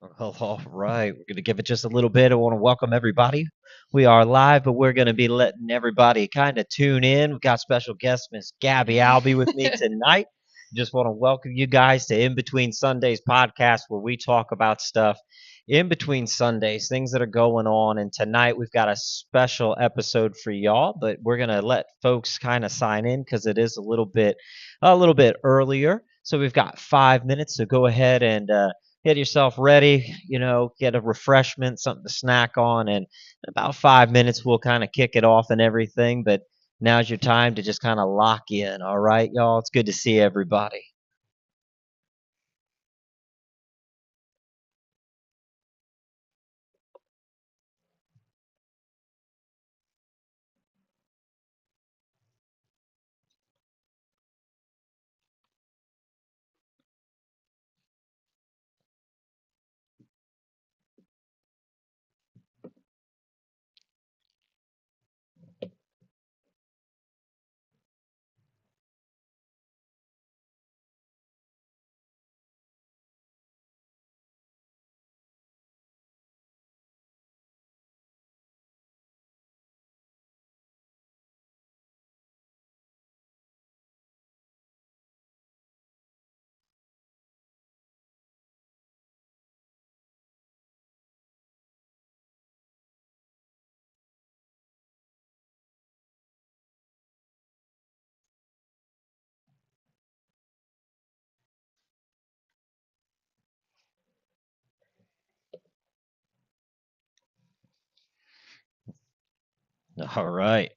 Well, all right. We're going to give it just a little bit. I want to welcome everybody. We are live, but we're going to be letting everybody kind of tune in. We've got special guest Miss Gabby Albi with me tonight. Just want to welcome you guys to In Between Sundays podcast, where we talk about stuff in between Sundays, things that are going on. And tonight we've got a special episode for y'all, but we're going to let folks kind of sign in because it is a little bit earlier. So we've got 5 minutes. So go ahead and get yourself ready, get a refreshment, something to snack on, and in about 5 minutes we'll kind of kick it off and everything. But now's your time to just kind of lock in. All right, y'all. It's good to see everybody. All right.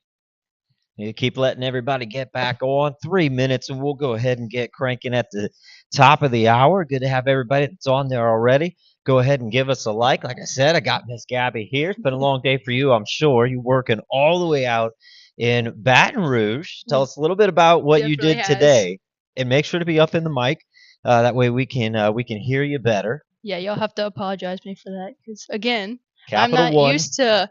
You keep letting everybody get back on. 3 minutes, and we'll go ahead and get cranking at the top of the hour. Good to have everybody that's on there already. Go ahead and give us a like. Like I said, I got Miss Gabby here. It's been a long day for you, I'm sure. You're working all the way out in Baton Rouge. Tell us a little bit about what you Definitely did has. today, and make sure to be up in the mic. That way we can hear you better. Yeah, you'll have to apologize me for that because again, I'm Capital not One. used to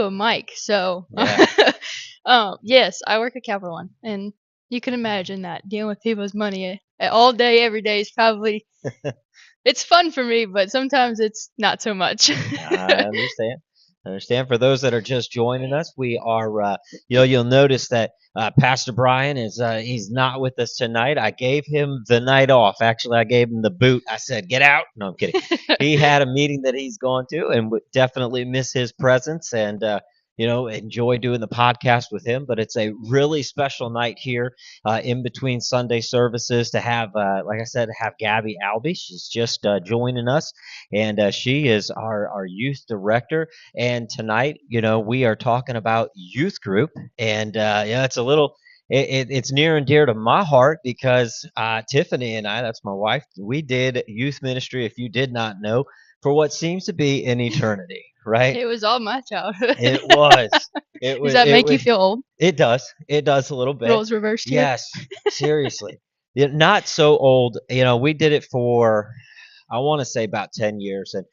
a mic. So, Yeah. yes, I work at Capital One, and you can imagine that dealing with people's money all day, every day is probably it's fun for me, but sometimes it's not so much. I understand. I understand. For those that are just joining us, we are. You'll notice that Pastor Brian he's not with us tonight. I gave him the night off. Actually, I gave him the boot. I said, "Get out." No, I'm kidding. He had a meeting that he's going to, and would definitely miss his presence. And enjoy doing the podcast with him. But it's a really special night here in between Sunday services to have, like I said, have Gabby Albi. She's just joining us, and she is our youth director. And tonight, we are talking about youth group, and it's a little. It's near and dear to my heart because Tiffany and I, that's my wife, we did youth ministry, if you did not know, for what seems to be an eternity, right? It was all my childhood. It was. It Does was. that It make you was. feel old? It does. It does a little bit. Roles reversed here. Yes. Seriously. Not so old. We did it for, I want to say about 10 years. And,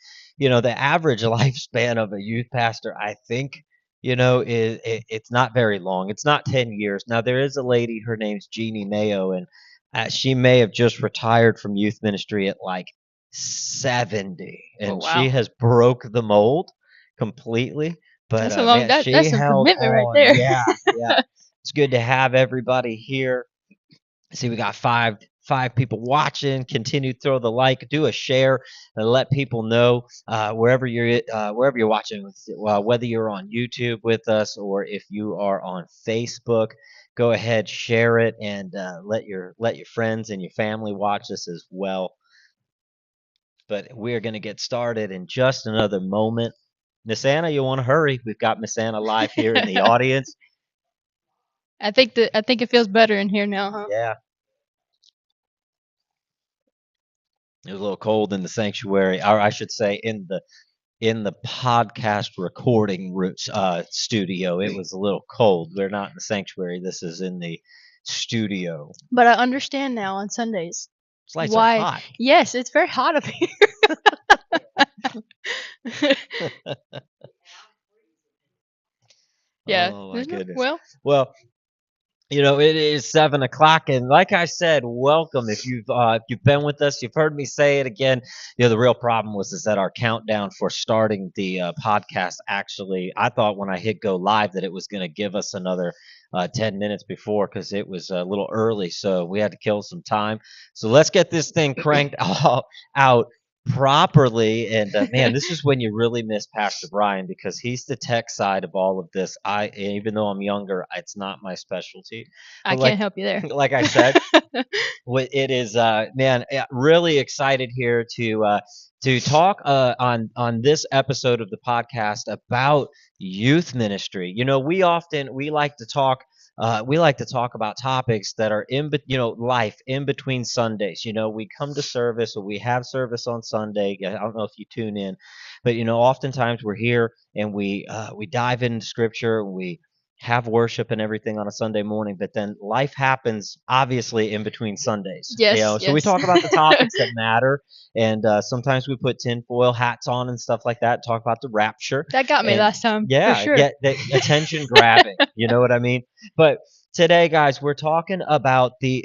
the average lifespan of a youth pastor, I think, it's not very long. It's not 10 years. Now, there is a lady, her name's Jeannie Mayo, and she may have just retired from youth ministry at like 70. Oh And she wow, has broke the mold completely. But that's a long. man, That's she some held commitment right on. there. Yeah, yeah. It's good to have everybody here. See, we got five people watching. Continue to throw the like, do a share, and let people know wherever you're watching, whether you're on YouTube with us or if you are on Facebook. Go ahead, share it, and let your friends and your family watch this as well. But we're going to get started in just another moment. Miss Anna, you want to hurry? We've got Miss Anna live here in the audience. I think it feels better in here now, huh? Yeah, it was a little cold in the sanctuary, or I should say, in the podcast recording studio. It was a little cold. We're not in the sanctuary. This is in the studio. But I understand now on Sundays These lights are why. hot. Yes, it's very hot up here. Yeah. Oh my goodness. Well, Well, It is 7 o'clock, and like I said, welcome. If you've been with us, you've heard me say it again. The real problem is that our countdown for starting the podcast, actually, I thought when I hit go live that it was going to give us another 10 minutes before, because it was a little early, so we had to kill some time. So let's get this thing cranked out properly. And man, this is when you really miss Pastor Brian, because he's the tech side of all of this. Even though I'm younger, it's not my specialty. I But can't help you there. like I said, it is, man, really excited here to talk on this episode of the podcast about youth ministry. We like to talk about topics that are life in between Sundays. We come to service, or we have service on Sunday. I don't know if you tune in, but oftentimes we're here and we dive into scripture, and we have worship and everything on a Sunday morning, but then life happens obviously in between Sundays. Yes, So we yes. talk about the topics that matter, and sometimes we put tinfoil hats on and stuff like that. Talk about the rapture, That got me and last time, for yeah, sure. get the attention grabbing. You know what I mean? But today, guys, we're talking about the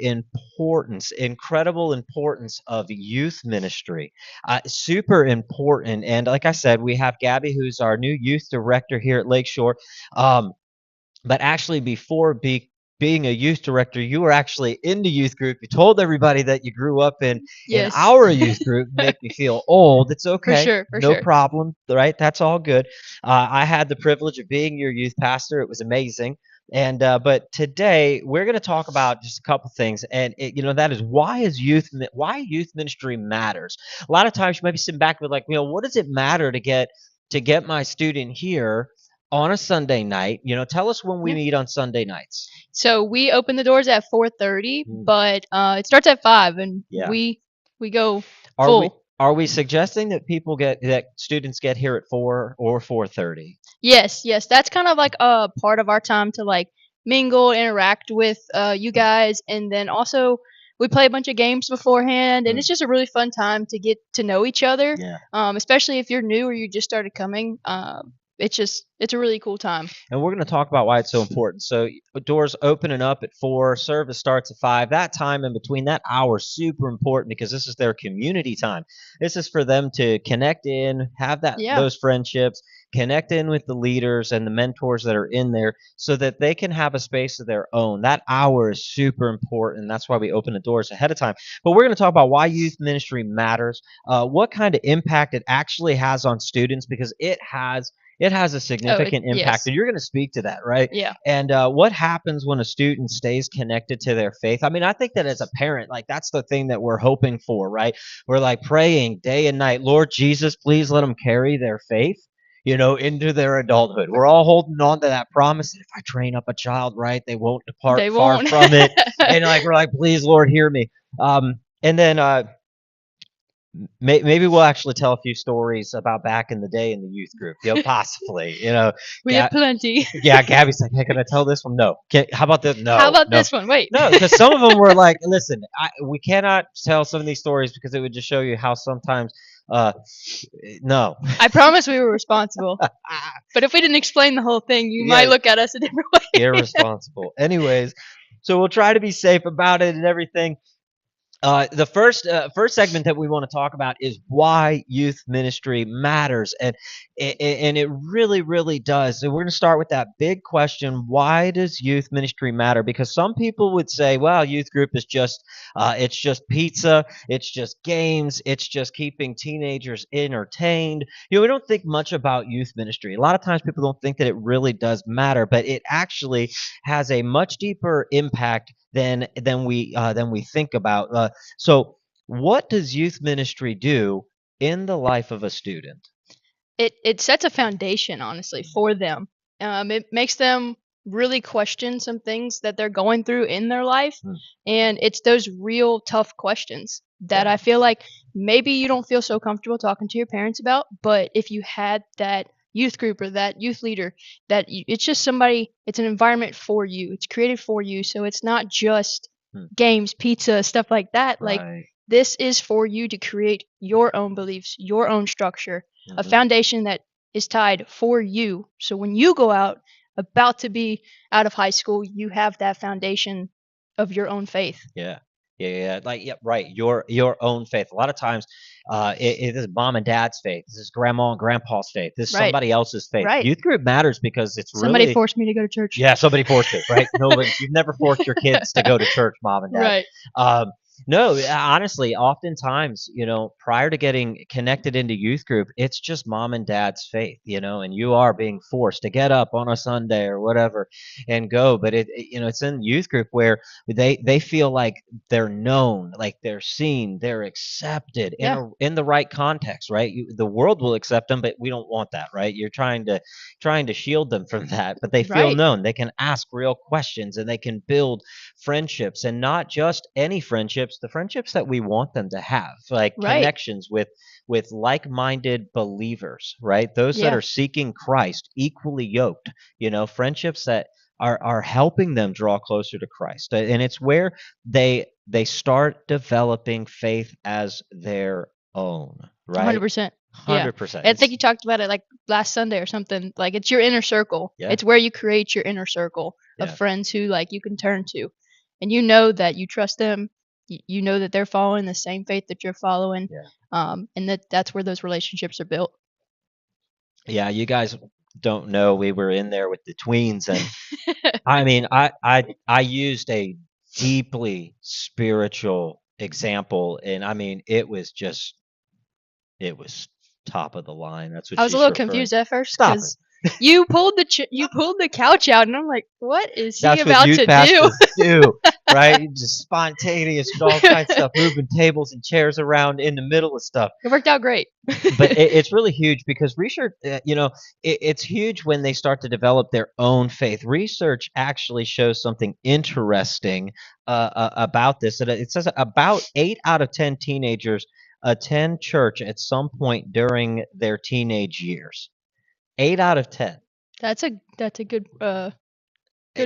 incredible importance of youth ministry. Super important. And like I said, we have Gabby, who's our new youth director here at Lakeshore. But actually, before being a youth director, you were actually in the youth group. You told everybody that you grew up in Yes. our youth group. Make me feel old. It's For okay. sure, for No sure. problem. Right? That's all good. I had the privilege of being your youth pastor. It was amazing. And but today we're going to talk about just a couple things, and that is why youth ministry matters. A lot of times you might be sitting back with, like, what does it matter to get my student here on a Sunday night? Tell us when we Yeah. meet on Sunday nights. So we open the doors at 4:30, Mm, but it starts at 5, and yeah. we go Are we full. are we suggesting that students get here at 4 or 4:30? Yes, yes. That's kind of like a part of our time to like mingle, interact with you guys, and then also we play a bunch of games beforehand, and Mm, it's just a really fun time to get to know each other. yeah. Especially if you're new or you just started coming. It's a really cool time. And we're going to talk about why it's so important. So, doors opening up at 4, service starts at 5. That time in between, that hour, is super important, because this is their community time. This is for them to connect in, have Yeah. those friendships, connect in with the leaders and the mentors that are in there, so that they can have a space of their own. That hour is super important. That's why we open the doors ahead of time. But we're going to talk about why youth ministry matters, what kind of impact it actually has on students, because it has a significant impact, Yes. and you're going to speak to that, right? Yeah. And what happens when a student stays connected to their faith? I mean, I think that as a parent, like, that's the thing that we're hoping for, right? We're like praying day and night, Lord Jesus, please let them carry their faith, into their adulthood. We're all holding on to that promise that if I train up a child right, they won't depart They far won't. from it. And like, we're like, please, Lord, hear me. And then maybe we'll actually tell a few stories about back in the day in the youth group. Possibly. We have plenty. Yeah, Gabby's like, hey, can I tell this one? No. How about this? No. How about No. this one? Wait. No, because some of them were like, listen, we cannot tell some of these stories, because it would just show you how sometimes, no. I promise we were responsible. But if we didn't explain the whole thing, you Yeah. might look at us a different way. Irresponsible. Anyways, so we'll try to be safe about it and everything. The first segment that we want to talk about is why youth ministry matters, and it really, really does. So we're going to start with that big question: why does youth ministry matter? Because some people would say, "Well, youth group is it's just pizza, it's just games, it's just keeping teenagers entertained." We don't think much about youth ministry. A lot of times, people don't think that it really does matter, but it actually has a much deeper impact than we think about. So, what does youth ministry do in the life of a student? It sets a foundation, honestly, for them. It makes them really question some things that they're going through in their life, Mm, and it's those real tough questions that yeah. I feel like maybe you don't feel so comfortable talking to your parents about, but if you had that youth group or that youth leader, it's just somebody, it's an environment for you. It's created for you, so it's not just Mm, games, pizza, stuff like that. Like, right. this is for you to create your own beliefs, your own structure, a Hmm. foundation that is tied for you. So when you go out, about to be out of high school, you have that foundation of your own faith. Yeah. Yeah, yeah, like yeah, right. Your own faith. A lot of times, it is mom and dad's faith. This is grandma and grandpa's faith. This is Right. somebody else's faith. Right. Youth group matters because it's Somebody really, forced me to go to church. yeah, somebody forced it, right? Nobody, you've never forced your kids to go to church, mom and dad. Right. Um, no, honestly, oftentimes, prior to getting connected into youth group, it's just mom and dad's faith, and you are being forced to get up on a Sunday or whatever and go. But it's in youth group where they feel like they're known, like they're seen, they're accepted Yeah. in the right context, right? The world will accept them, but we don't want that, right? You're trying to shield them from that, but they feel Right. known. They can ask real questions and they can build friendships, and not just any friendships, the friendships that we want them to have, like Right. connections with like-minded believers, right? Those that Yeah. are seeking Christ, equally yoked, friendships that are helping them draw closer to Christ. And it's where they start developing faith as their own, right? 100%. Yeah. 100%. I think you talked about it like last Sunday or something. Like it's your inner circle. Yeah. It's where you create your inner circle of Yeah. friends who like you can turn to. And you know that you trust them. You know that they're following the same faith that you're following. Yeah. And that's where those relationships are built. Yeah, you guys don't know we were in there with the tweens, and I mean, I used a deeply spiritual example, and I mean, it was top of the line. That's what I was a she's little referring. confused at first Stop it. because you pulled the couch out, and I'm like, what is he That's what about youth to do? pastors do, right? You just spontaneous, all kinds of stuff, moving tables and chairs around in the middle of stuff. It worked out great. But it's really huge because research, it's huge when they start to develop their own faith. Research actually shows something interesting about this. It says about 8 out of 10 teenagers attend church at some point during their teenage years. 8 out of 10. That's a good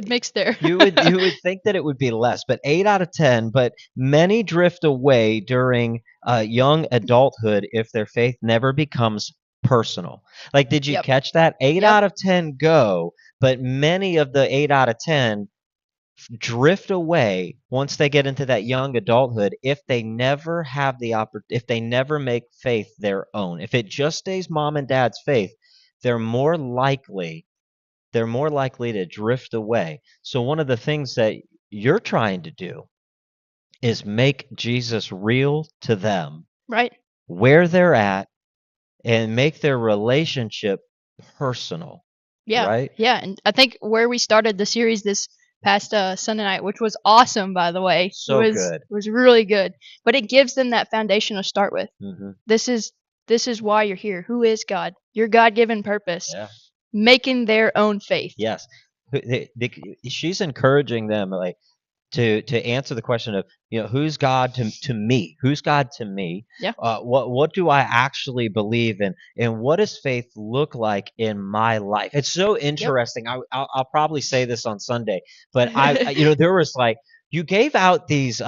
mix there. You would think that it would be less, but 8 out of 10. But many drift away during young adulthood if their faith never becomes personal. Like, did you Yep. catch that? Eight Yep. out of 10 go, but many of the 8 out of 10 drift away once they get into that young adulthood if they never have if they never make faith their own. If it just stays mom and dad's faith, they're more likely they're more likely to drift away. So one of the things that you're trying to do is make Jesus real to them, Right. where they're at, and make their relationship personal, Yeah. right? Yeah. And I think where we started the series this past Sunday night, which was awesome, by the way, So it good. was really good. But it gives them that foundation to start with. Hmm. This is why you're here. Who is God? Your God-given purpose. Yeah. Making their own faith. Yes. She's encouraging them, like, to answer the question of, who's God to me? Who's God to me? Yeah. What do I actually believe in, and what does faith look like in my life? It's so interesting. I'll probably say this on Sunday, but there was like, you gave out these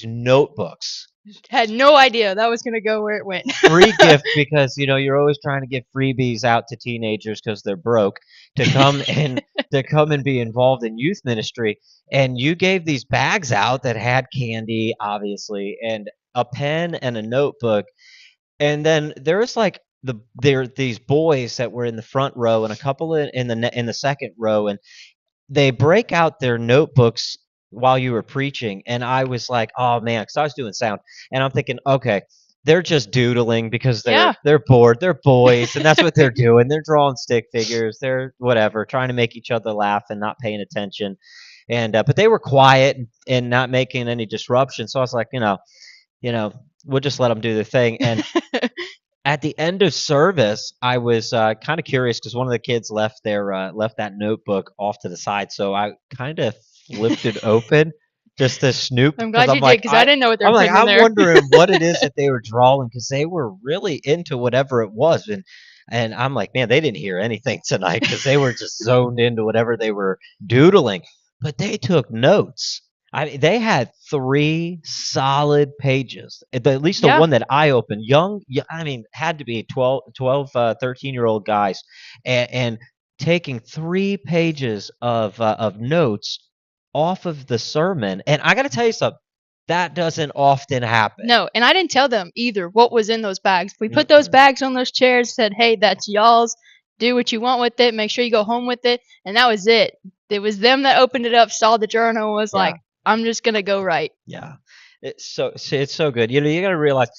notebooks. Had no idea that was gonna go where it went. Free gift, because you're always trying to give freebies out to teenagers because they're broke, to come and be involved in youth ministry. And you gave these bags out that had candy, obviously, and a pen and a notebook. And then there was like these boys that were in the front row and a couple in the second row, and they break out their notebooks while you were preaching, and I was like, oh man, because I was doing sound, and I'm thinking, okay, they're just doodling because Yeah. they're bored, they're boys, and that's what they're doing. They're drawing stick figures, they're whatever, trying to make each other laugh and not paying attention. And but they were quiet and not making any disruption, so I was like, we'll just let them do their thing. And at the end of service, I was kind of curious because one of the kids left that notebook off to the side, so I kind of flipped it open just to snoop. I'm glad you did like, because I didn't know what they were I'm like, putting in I'm there. wondering what it is that they were drawing, because they were really into whatever it was, and I'm like, man, they didn't hear anything tonight because they were just zoned into whatever they were doodling, but they took notes. I mean, they had 3 solid pages. At least the Yeah. one that I opened. Young, I mean, had to be 13-year-old guys, and taking 3 pages of notes off of the sermon. And I got to tell you something, that doesn't often happen. No, and I didn't tell them either what was in those bags. We put those Mm-mm. bags on those chairs, said, "Hey, that's y'all's. Do what you want with it. Make sure you go home with it." And that was it. It was them that opened it up, saw the journal, and was Yeah. like, "I'm just gonna go right." Yeah, it's so good. You got to realize,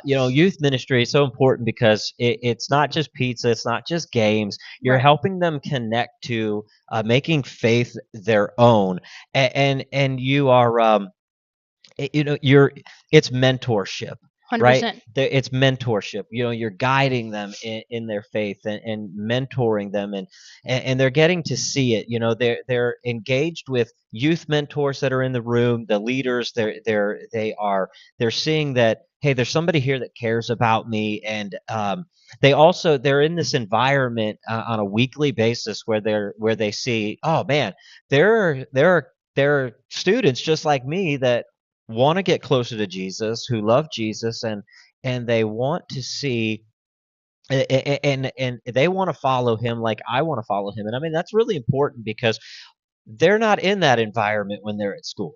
youth ministry is so important because it's not just pizza, it's not just games. You're Right. helping them connect to making faith their own, and you are you're it's mentorship, right? 100%. It's mentorship. You're guiding them in their faith, and mentoring them, and they're getting to see it. They're engaged with youth mentors that are in the room, the leaders. They're seeing that, hey, there's somebody here that cares about me. And they're in this environment on a weekly basis where they see, oh man, there are students just like me that want to get closer to Jesus, who love Jesus, and they want to see, and they want to follow him like I want to follow him. And I mean, that's really important because they're not in that environment when they're at school.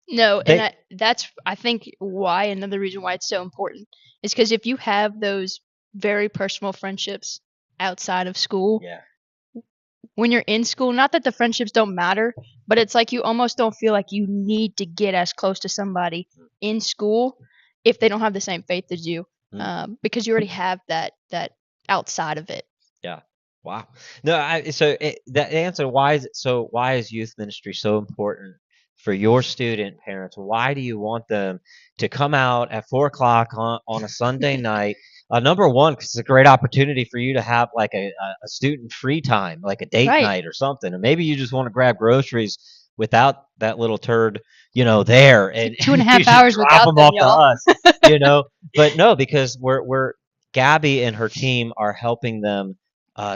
No, and They that's I think why another reason why it's so important is because if you have those very personal friendships outside of school, Yeah. when you're in school, not that the friendships don't matter, but it's like you almost don't feel like you need to get as close to somebody in school if they don't have the same faith as you, Mm. because you already have that outside of it. Yeah. Wow. No, that answer, why is youth ministry so important for your student parents? Why do you want them to come out at 4 o'clock on a Sunday night? Number one, because it's a great opportunity for you to have like a student free time, like a date Right. night or something. And maybe you just want to grab groceries without that little turd, there, It's like and two and a you half just hours drop without them them, off to y'all. us, you know. But no, because we're Gabby and her team are helping them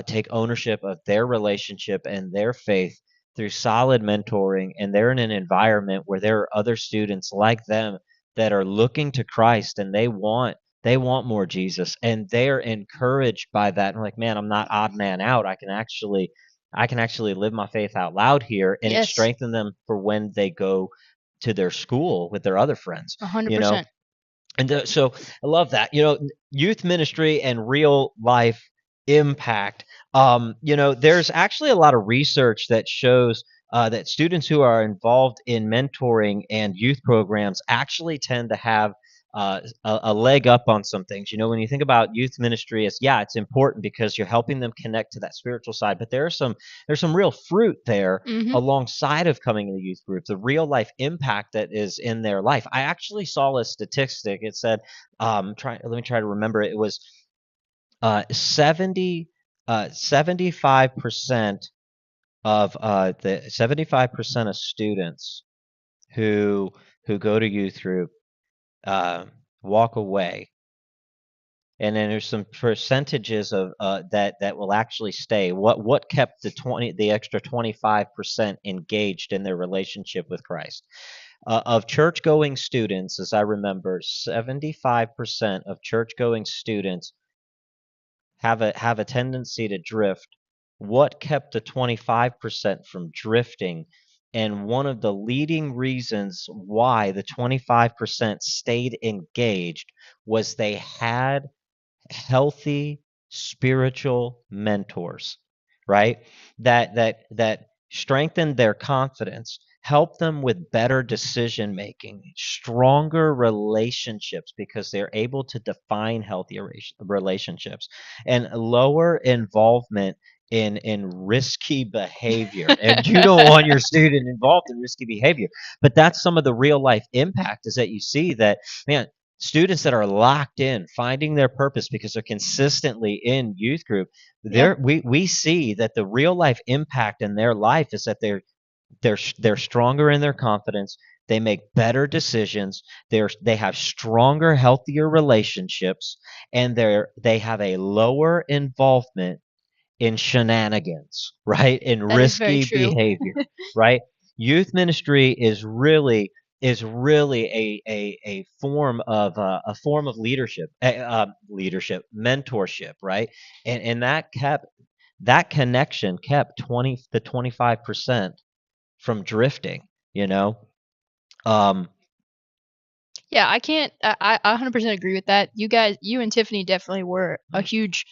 take ownership of their relationship and their faith through solid mentoring, and they're in an environment where there are other students like them that are looking to Christ, and they want more Jesus, and they're encouraged by that. And like, man, I'm not odd man out. I can actually live my faith out loud here, and it Yes, strengthened them for when they go to their school with their other friends. You know, 100%. and so I love that. Youth ministry and real life impact. There's actually a lot of research that shows that students who are involved in mentoring and youth programs actually tend to have a leg up on some things. When you think about youth ministry, it's important because you're helping them connect to that spiritual side. But there's some real fruit there Mhm. alongside of coming in the youth group, the real life impact that is in their life. I actually saw a statistic. It said, let me try to remember it. It was 75% of the 75% of students who go to youth group uh, walk away. And then there's some percentages of that will actually stay. What kept the extra 25% engaged in their relationship with Christ? Of church-going students, as I remember, 75% of church-going students have a tendency to drift. What kept the 25% from drifting? And one of the leading reasons why the 25% stayed engaged was they had healthy spiritual mentors, right? That strengthened their confidence, help them with better decision making, stronger relationships because they're able to define healthier relationships, and lower involvement in risky behavior. And you don't want your student involved in risky behavior. But that's some of the real life impact, is that you see that, man, students that are locked in, finding their purpose because they're consistently in youth group, Yeah, we see that the real life impact in their life is that they're stronger in their confidence. They make better decisions. They have stronger, healthier relationships, and they have a lower involvement in shenanigans, right? In that is very risky true. behavior, right? Youth ministry is really a form of leadership, mentorship, right? And that kept that connection kept 20 to 25% from drifting, you know? Um, Yeah, I can't. I 100% agree with that. You guys, you and Tiffany definitely were a huge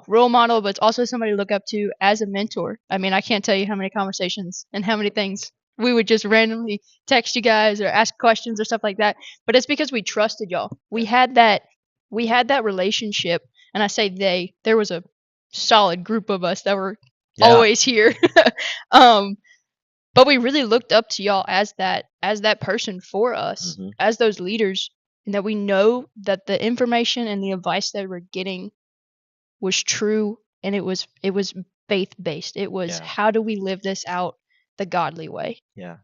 role model, but it's also somebody to look up to as a mentor. I mean, I can't tell you how many conversations and how many things we would just randomly text you guys or ask questions or stuff like that. But it's because we trusted y'all. We had that relationship, and I say they. There was a solid group of us that were yeah. always here. um, but we really looked up to y'all as that person for us, Hmm. as those leaders, and that we know that the information and the advice that we're getting was true, and it was faith based. It was, Yeah. how do we live this out the godly way? Yeah.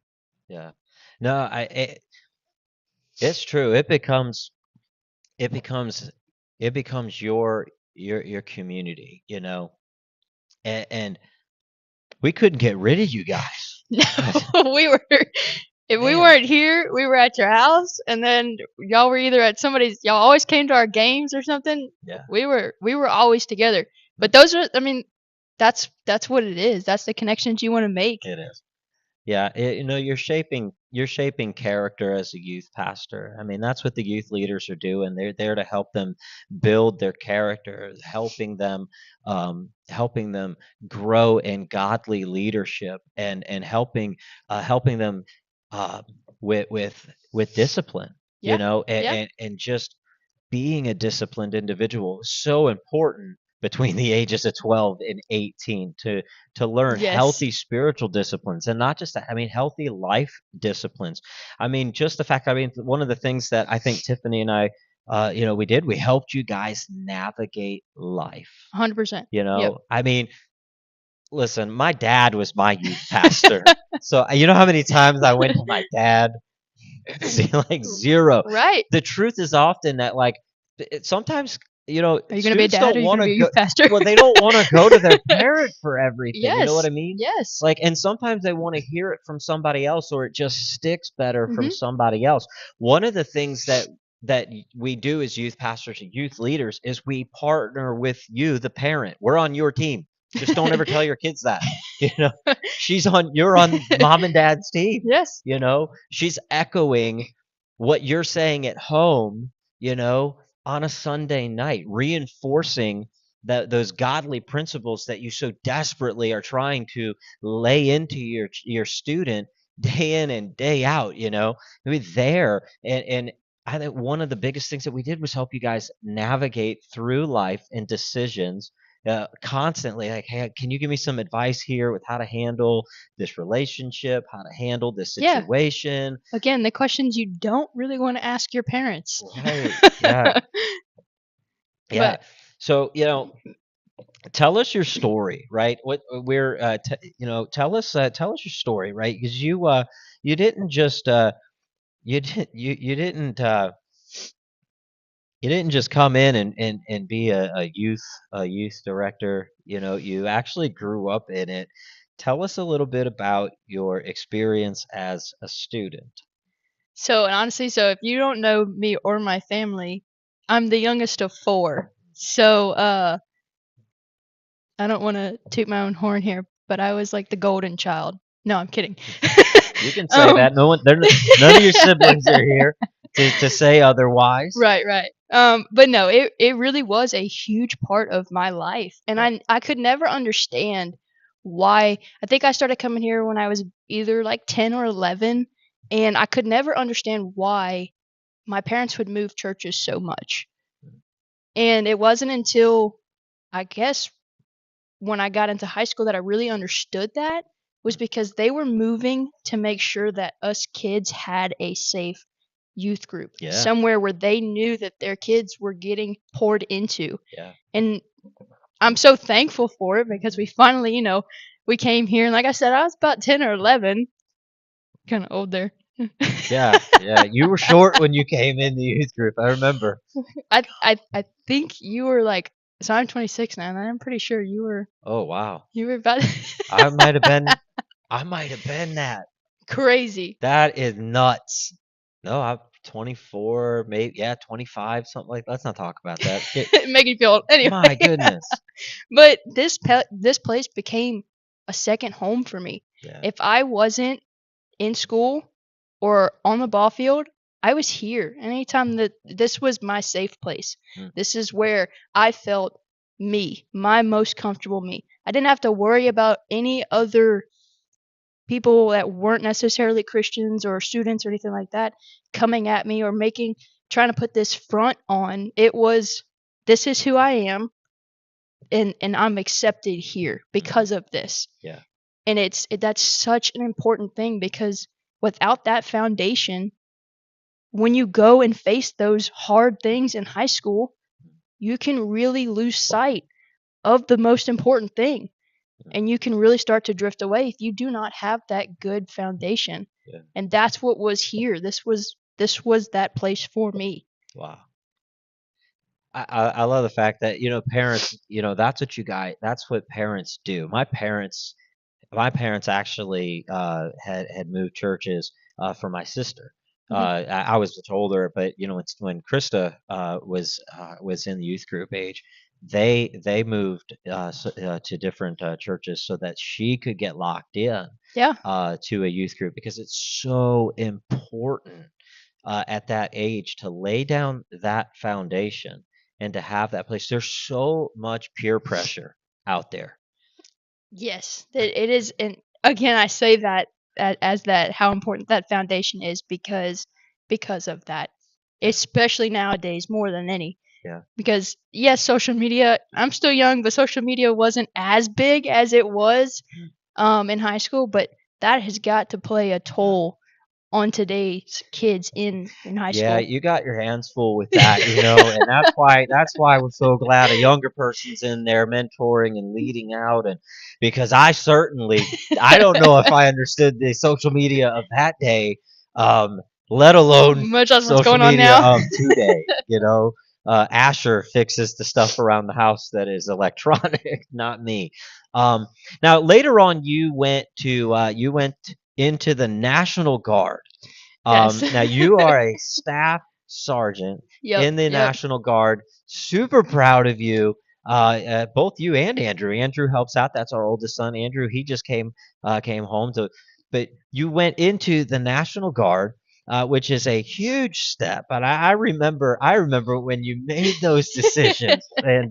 Yeah. No, it's true. It becomes it becomes your community, you know. And we couldn't get rid of you guys. No, we were, if we Man, weren't here, we were at your house, and then y'all were either at somebody's. Y'all always came to our games or something. yeah, We were always together. But those are, I mean, that's what it is. That's the connections you want to make. it is. Yeah, you're shaping character as a youth pastor. I mean, that's what the youth leaders are doing. They're there to help them build their character, helping them grow in godly leadership, and helping them uh, with discipline. You Yeah, know, yeah, and just being a disciplined individual is so important between the ages of 12 and 18 to learn yes, healthy spiritual disciplines, and not just that, I mean healthy life disciplines. I mean, just the fact, I mean, one of the things that I think Tiffany and I we did, we helped you guys navigate life. 100%. You Yep. know, I mean, listen, my dad was my youth pastor. So you know how many times I went to my dad. See, like zero. Right. The truth is often that, like, sometimes, Are you gonna be a students dad? don't Or are you want gonna to be a go. youth pastor? Well, they don't want to go to their parent for everything. You know what Yes. I mean? Yes. Like, and sometimes they want to hear it from somebody else, or it just sticks better from Mhm. somebody else. One of the things that we do as youth pastors and youth leaders is we partner with you, the parent. We're on your team. Just don't ever tell your kids that. You know, you're on mom and dad's team. Yes. She's echoing what you're saying at home, on a Sunday night, reinforcing those godly principles that you so desperately are trying to lay into your student day in and day out. I mean, there, and I think one of the biggest things that we did was help you guys navigate through life and decisions, constantly, like, hey, can you give me some advice here with how to handle this relationship, how to handle this Yeah. situation? Again, the questions you don't really want to ask your parents. Right. Yeah. Yeah. But So, tell us your story, right? What we're tell us your story, right? Because you didn't just you didn't just come in and be a youth director. You actually grew up in it. Tell us a little bit about your experience as a student. so, and honestly, so if you don't know me or my family, I'm the youngest of four. So, I don't want to toot my own horn here, but I was like the golden child. No, I'm kidding. You can say um, that. No one, none of your siblings are here to say otherwise. right, right. But no, it really was a huge part of my life, and Yeah. I could never understand why. I think I started coming here when I was either like 10 or 11, and I could never understand why my parents would move churches so much. And it wasn't until, I guess, when I got into high school that I really understood that, was because they were moving to make sure that us kids had a safe youth group, Yeah. somewhere where they knew that their kids were getting poured into. Yeah. And I'm so thankful for it, because we finally, we came here, and like I said, I was about 10 or 11, kind of old there. Yeah. Yeah. You were short when you came in the youth group. I remember. I think you were like, so I'm 26 now, and I'm pretty sure Oh, wow. you were about I might have been I might have been that. crazy. That is nuts. No, I'm 24, maybe, yeah, 25, something like. Let's not talk about that. Make you feel anyway. My goodness. But this place became a second home for me. Yeah. If I wasn't in school or on the ball field, I was here. Anytime that this was my safe place. Mm. This is where I felt me, my most comfortable me. I didn't have to worry about any other people that weren't necessarily Christians or students or anything like that coming at me or trying to put this front on. It was, this is who I am, and I'm accepted here because of this. Yeah. And that's such an important thing, because without that foundation, when you go and face those hard things in high school, you can really lose sight of the most important thing, and you can really start to drift away if you do not have that good foundation. Yeah. And that's what was here. This was that place for me. Wow. I love the fact that parents, that's what parents do. My parents actually had moved churches for my sister. Mhm. I was much older, but it's when Krista was in the youth group age, they moved to different churches so that she could get locked in Yeah. to a youth group, because it's so important at that age to lay down that foundation and to have that place. There's so much peer pressure out there. Yes, it is. And again, I say that as that how important that foundation is, because of that, Yeah. especially nowadays more than any. Yeah. Because yes, social media. I'm still young, but social media wasn't as big as it was Mm. in high school. But that has got to play a toll on today's kids in high Yeah, school. you got your hands full with that, and that's why we're so glad a younger person's in there mentoring and leading out. And because I don't know if I understood the social media of that day, let alone Much less what's social going on media now. of today. Asher fixes the stuff around the house that is electronic, not me. Um, Now later on, you went into the National Guard. Yes. Now you are a staff sergeant Yep. in the Yep. National Guard. Super proud of you. Both you and Andrew. Andrew helps out. That's our oldest son, Andrew. He just came home to. But you went into the National Guard, which is a huge step. But I remember when you made those decisions, and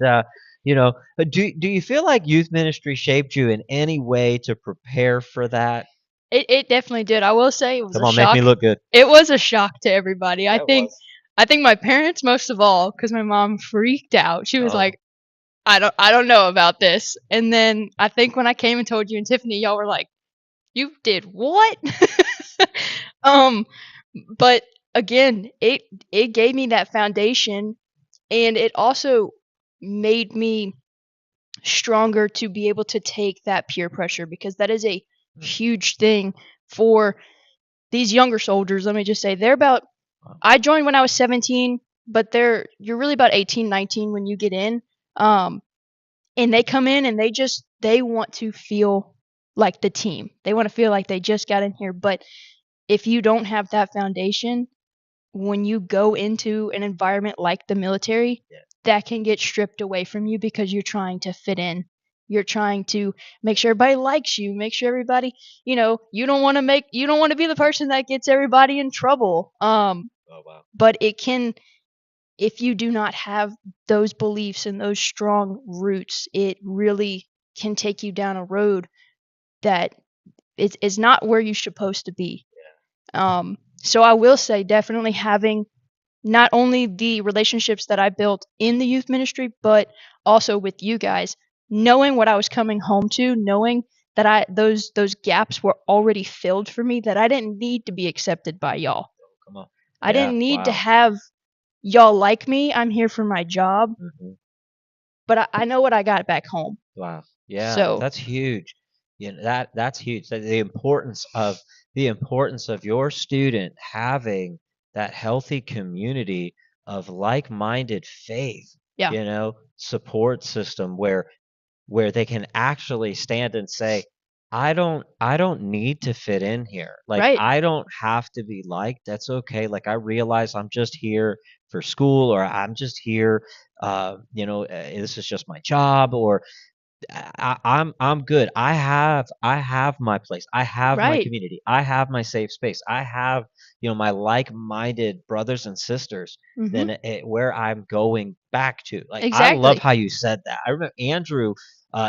do you feel like youth ministry shaped you in any way to prepare for that? It definitely did. I will say it was Come a on, make me shock. look good. It was a shock to everybody. I That think was. I think my parents most of all, because my mom freaked out. She was Oh. like, I don't know about this. And then I think when I came and told you and Tiffany, y'all were like, you did what? um, but again, it gave me that foundation, and it also made me stronger to be able to take that peer pressure, because that is a Hmm. huge thing for these younger soldiers. Let me just say they're about, Wow. I joined when I was 17, but you're really about 18, 19 when you get in. Um and they come in and they want to feel like the team. They want to feel like they just got in here, but if you don't have that foundation, when you go into an environment like the military, Yeah. that can get stripped away from you because you're trying to fit in. You're trying to make sure everybody likes you, make sure everybody, you don't want to be the person that gets everybody in trouble. Oh wow. But it can, if you do not have those beliefs and those strong roots, it really can take you down a road that is not where you're supposed to be. So I will say definitely having not only the relationships that I built in the youth ministry, but also with you guys, knowing what I was coming home to, knowing that those gaps were already filled for me, that I didn't need to be accepted by y'all. Come on. I Yeah. didn't need to Wow. have y'all like me. I'm here for my job, Hmm. but I know what I got back home. Wow. Yeah, So that's huge. That's huge. The importance of your student having that healthy community of like-minded faith, yeah, support system where they can actually stand and say, I don't need to fit in here. Like, right. I don't have to be liked. That's okay. Like, I realize I'm just here for school, or I'm just here this is just my job, or I'm good. I have my place. I have my Right. community. I have my safe space. I have my like-minded brothers and sisters. Mhm. Then where I'm going back to. Like I love Exactly. how you said that. I remember Andrew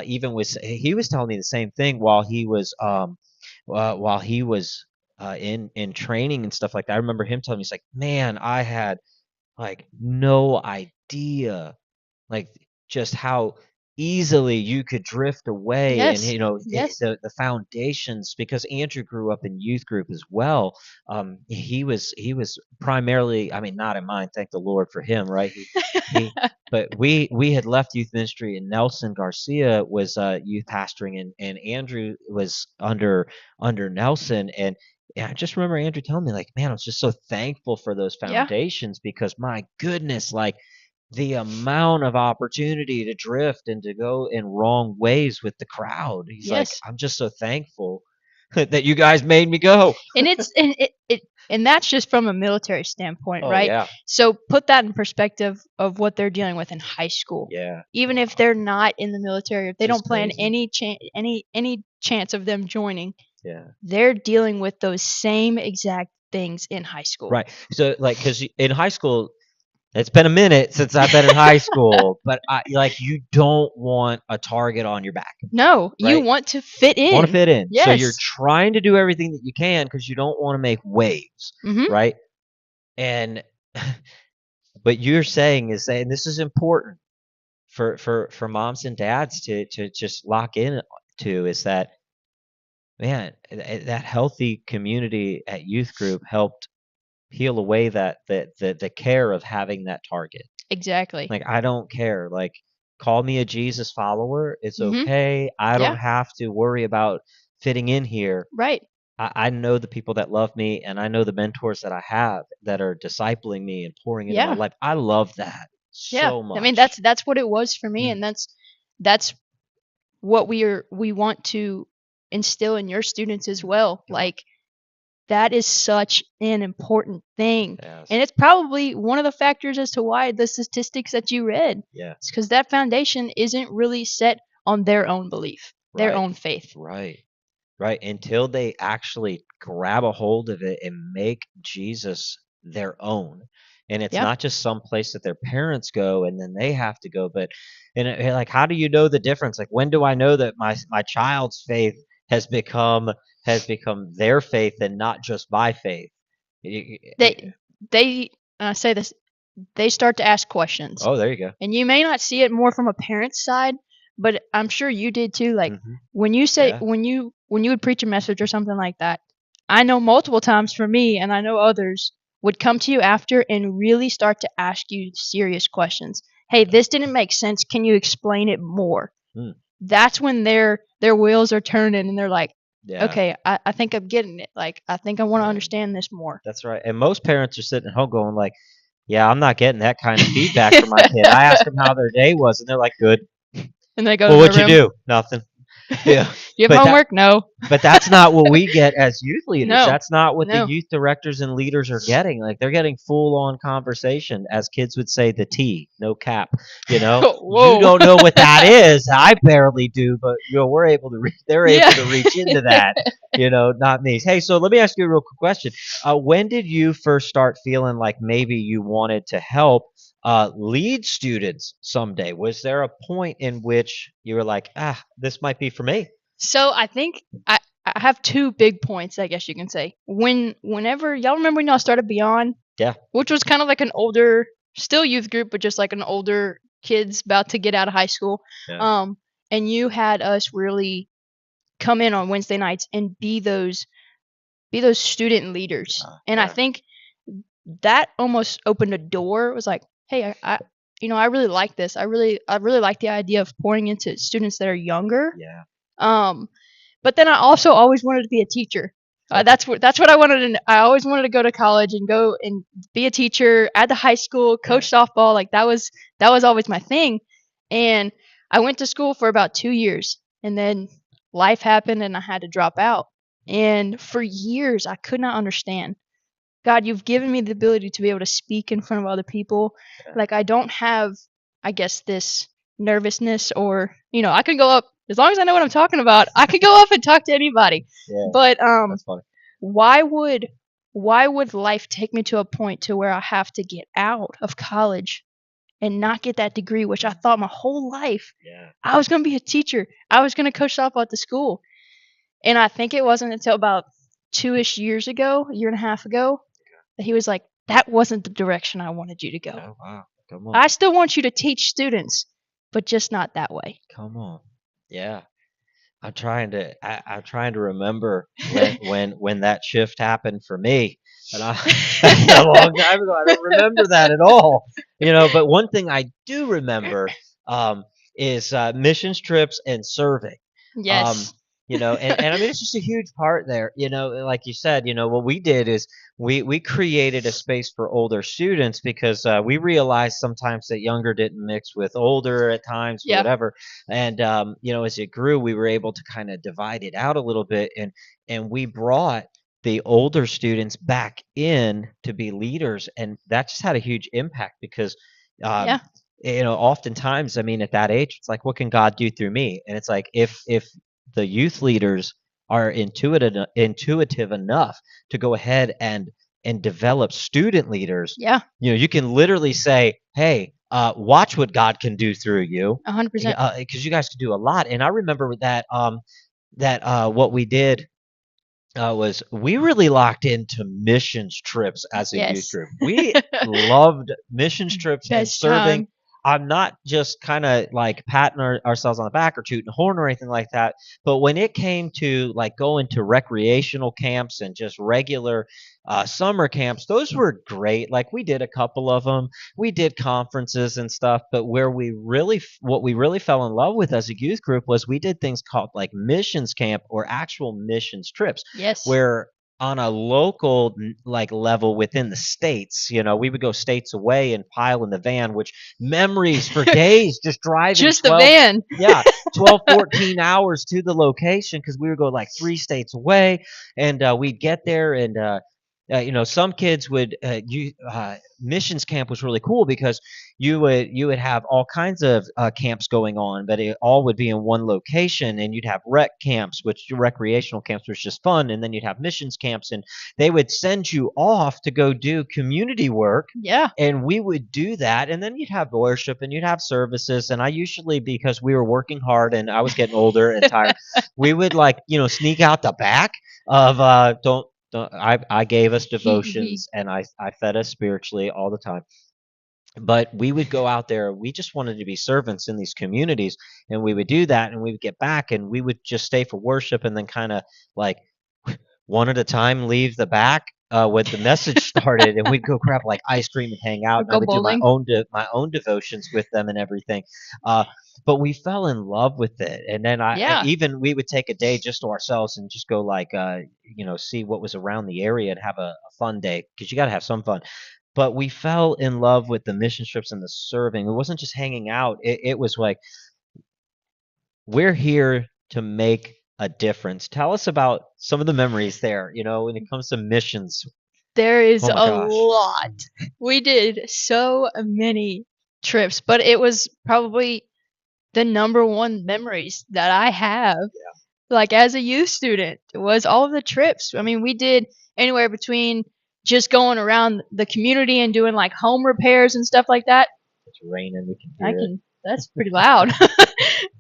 even he was telling me the same thing while he was in training and stuff like that. I remember him telling me, he's like, man, I had like no idea, like just how easily you could drift away. And Yes. Yes. the foundations, because Andrew grew up in youth group as well. He was primarily, I mean, not in mine, thank the Lord for him, right? He But we had left youth ministry, and Nelson Garcia was youth pastoring, and Andrew was under Nelson. And yeah, I just remember Andrew telling me, like, man, I was just so thankful for those Yeah. foundations, because my goodness, like the amount of opportunity to drift and to go in wrong ways with the crowd. He's like, Yes. I'm just so thankful that you guys made me go. And that's just from a military standpoint, Oh right? yeah, So put that in perspective of what they're dealing with in high school. yeah. Even if Wow, they're not in the military, if they just don't plan crazy. any chance of them joining, Yeah. they're dealing with those same exact things in high school. Right. So like, because in high school, it's been a minute since I've been in high school, but you don't want a target on your back, No, you right? want to fit Want to in. fit in. So you're Yes. trying to do everything that you can because you don't want to make waves, Mhm. right? And but you're saying this is important for moms and dads to just lock in to, is that, man, that healthy community at youth group helped peel away the care of having that target. Exactly. Like, I don't care, like, call me a Jesus follower, it's Mhm. okay, I don't Yeah. have to worry about fitting in here. Right. I know the people that love me, and I know the mentors that I have that are discipling me and pouring into my Yeah. life. I love that Yeah. so I mean, that's much. that's what it was for me, Mm, and that's what we want to instill in your students as well. yeah, Like that is such an important thing. yes, And it's probably one of the factors as to why the statistics that you read. yeah, It's because that foundation isn't really set on their own belief, their right, own faith. right. Right, until they actually grab a hold of it and make Jesus their own. And it's Yeah. not just some place that their parents go and then they have to go, but like, how do you know the difference? Like, when do I know that my child's faith has become their faith and not just my faith? They they say this, they start to ask questions. Oh, there you go. And you may not see it more from a parent's side, but I'm sure you did too. Like Hmm. when you say Yeah, when you would preach a message or something like that, I know multiple times for me, and I know others would come to you after and really start to ask you serious questions. Hey, yeah, this didn't make sense. Can you explain it more? mm, That's when their wheels are turning and they're like, yeah, okay, I think I'm getting it. Like I think I want to yeah. understand this more. That's right. And most parents are sitting at home going like, "Yeah, I'm not getting that kind of feedback from my kid." I ask them how their day was, and they're like, "Good." And they go to Well, their what'd you room. do? Nothing. Yeah. You have But that homework? No. but that's not what we get as youth leaders. No. That's not what the No. youth directors and leaders are getting. Like, they're getting full on conversation, as kids would say, the T, no cap. You Whoa. don't know what that is. I barely do, but we're able to they're Yeah. able to reach into that. Not me. Hey, so let me ask you a real quick question. When did you first start feeling like maybe you wanted to help lead students someday? Was there a point in which you were like, this might be for me? So I think I have two big points, I guess you can say. Whenever y'all remember when y'all started Beyond, Yeah. which was kind of like an older, still youth group, but just like an older kids about to get out of high school. Yeah. Um, and you had us really come in on Wednesday nights and be those student leaders. And I Yeah. think that almost opened a door. It was like, hey, I really like this. I really like the idea of pouring into students that are younger. Yeah. Um, but then I also always wanted to be a teacher. Okay. That's what I wanted. I always wanted to go to college and go and be a teacher at the high school, Yeah. coach softball. Like that was always my thing. And I went to school for about 2 years, and then life happened, and I had to drop out. And for years, I could not understand. God, you've given me the ability to be able to speak in front of other people. Yeah. Like I don't have I guess this nervousness, or I could go up as long as I know what I'm talking about. I could go up and talk to anybody. Yeah, But that's funny. why would life take me to a point to where I have to get out of college and not get that degree, which I thought my whole life Yeah. I was going to be a teacher. I was going to coach softball at the school. And I think it wasn't until about 2-ish years ago, a year and a half ago, that he was like, that wasn't the direction I wanted you to go. Oh wow. Come on. I still want you to teach students, but just not that way. Come on. Yeah. I'm trying to remember when that shift happened for me. And a long time ago. I don't remember that at all. But one thing I do remember um, is missions trips and serving. Um, Yes. and I mean it's just a huge part there. Like you said, what we did is we created a space for older students because we realized sometimes that younger didn't mix with older at times or Yeah. whatever. And as it grew, we were able to kind of divide it out a little bit, and we brought the older students back in to be leaders, and that just had a huge impact because um, Yeah. oftentimes, I mean, at that age, it's like, what can God do through me? And it's like, if the youth leaders are intuitive enough to go ahead and develop student leaders, Yeah. you can literally say, hey, watch what God can do through you, 100%. because you guys can do a lot. And I remember that what we did was we really locked into missions trips as a youth Yes. group. We loved missions trips and Best serving. time. I'm not just kind of like patting ourselves on the back or tooting a horn or anything like that, but when it came to like going to recreational camps and just regular summer camps, those were great. Like we did a couple of them. We did conferences and stuff, but what we really fell in love with as a youth group was we did things called like missions camp or actual missions trips Yes. where on a local like level within the states, we would go states away and pile in the van, which memories for days just driving Just the 12, van. yeah, 12, 14 hours to the location because we would go like 3 states away, and we'd get there, and some kids would missions camp was really cool because you would have all kinds of camps going on, but it all would be in one location, and you'd have rec camps, which recreational camps was just fun, and then you'd have missions camps, and they would send you off to go do community work. Yeah. And we would do that, and then you'd have worship and you'd have services, and I usually, because we were working hard and I was getting older and tired, we would like sneak out the back of don't I gave us devotions, and I fed us spiritually all the time, but we would go out there. We just wanted to be servants in these communities, and we would do that, and we would get back, and we would just stay for worship, and then kind of like one at a time leave the back when the message started, and we'd go grab like ice cream and hang out, Or and I go would do my bowling. own my own devotions with them and everything. Uh, but we fell in love with it, and then Yeah. even we would take a day just to ourselves and just go like see what was around the area and have a fun day because you got to have some fun. But we fell in love with the mission trips and the serving. It wasn't just hanging out. It was like we're here to make a difference. Tell us about some of the memories there, when it comes to missions. There is Oh my a gosh. lot. We did so many trips, but it was probably the number one memories that I have, like as a youth student, was all of the trips. I mean, we did anywhere between just going around the community and doing like home repairs and stuff like that. It's raining, we can I hear it. can, that's pretty loud.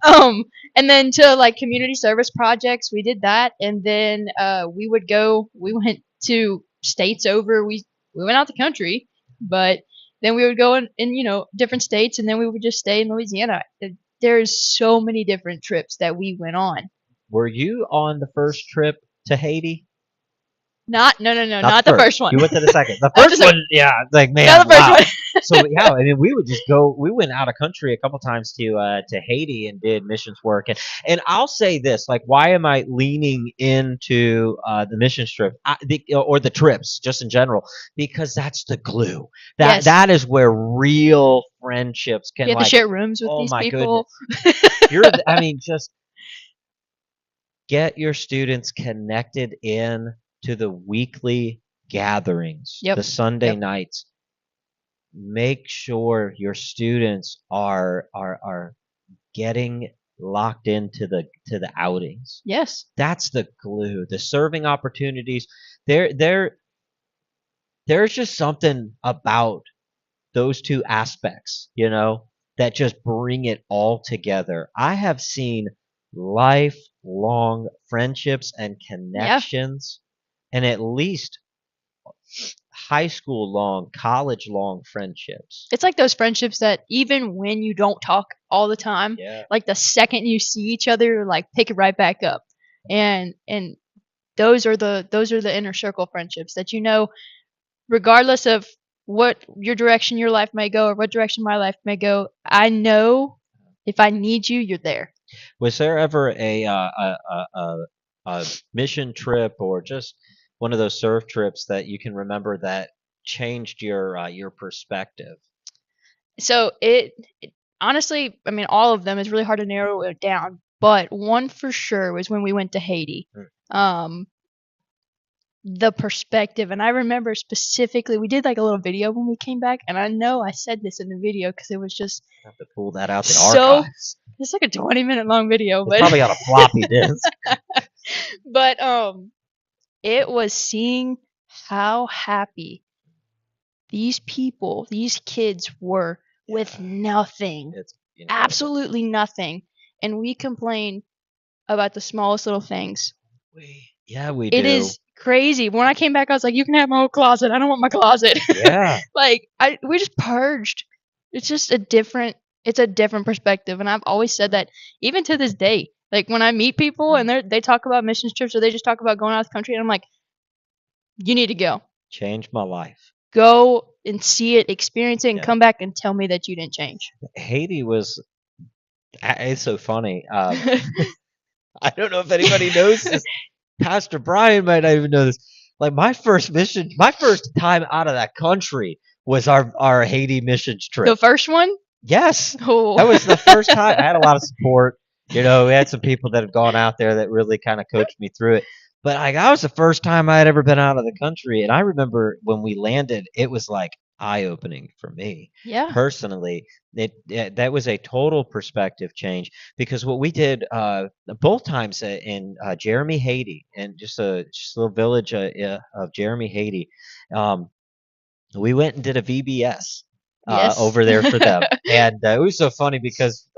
um, and then to like community service projects, we did that, and then we went to states over. We went out the country, but then we would go in different states, and then we would just stay in Louisiana. There's so many different trips that we went on. Were you on the first trip to Haiti? Not no no no Not the not the first. first one. You went to the second. The Not the first second. one, yeah, like man, Not the first wow. one. So yeah, I mean, we would just go. We went out of country a couple times to Haiti and did missions work. And I'll say this: like, why am I leaning into the mission trip or the trips just in general? Because that's the glue. That Yes. that is where real friendships can You have to like. share rooms with Oh these my goodness, people. I mean, just get your students connected in to the weekly gatherings, Yep. the Sunday Yep. nights. make sure your students are getting locked into the outings. Yes. That's the glue. The serving opportunities. There there's just something about those two aspects, that just bring it all together. I have seen lifelong friendships and Yeah. connections, and at least high school long, college long friendships. It's like those friendships that even when you don't talk all the time, Yeah. like the second you see each other, like pick it right back up. And those are the inner circle friendships that regardless of what your direction your life may go or what direction my life may go, I know if I need you, you're there. Was there ever a mission trip or just one of those surf trips that you can remember that changed your perspective? So it honestly, I mean, all of them is really hard to narrow it down, but one for sure was when we went to Haiti. Mm. Um, the perspective, and I remember specifically, we did like a little video when we came back, and I know I said this in the video because it was just Have to pull that out the so. archives. It's like a 20-minute long video, It's but probably on a floppy disk. but it was seeing how happy these people, these kids were with Yeah, nothing, it's incredible. absolutely nothing, and we complain about the smallest little things. We It do. is crazy. When I came back, I was like, "You can have my whole closet. I don't want my closet." Yeah. Like we just purged. It's just a different. It's a different perspective, and I've always said that even to this day. Like when I meet people and they talk about mission trips or they just talk about going out of the country, and I'm like, "You need to go. Changed my life. Go and see it, experience it, and Yeah. come back and tell me that you didn't change." Haiti was. It's so funny. I don't know if anybody knows this. Pastor Brian might not even know this. Like my first time out of that country was our Haiti missions The trip. first one? Yes, Oh. that was the first time. I had a lot of support. We had some people that had gone out there that really kind of coached me through it. But like, that was the first time I had ever been out of the country, and I remember when we landed, it was like eye opening for me Yeah. personally. That was a total perspective change because what we did both times in Jeremy, Haiti, and just a little village of Jeremy, Haiti. Um, we went and did a VBS Yes. over there for them, and it was so funny because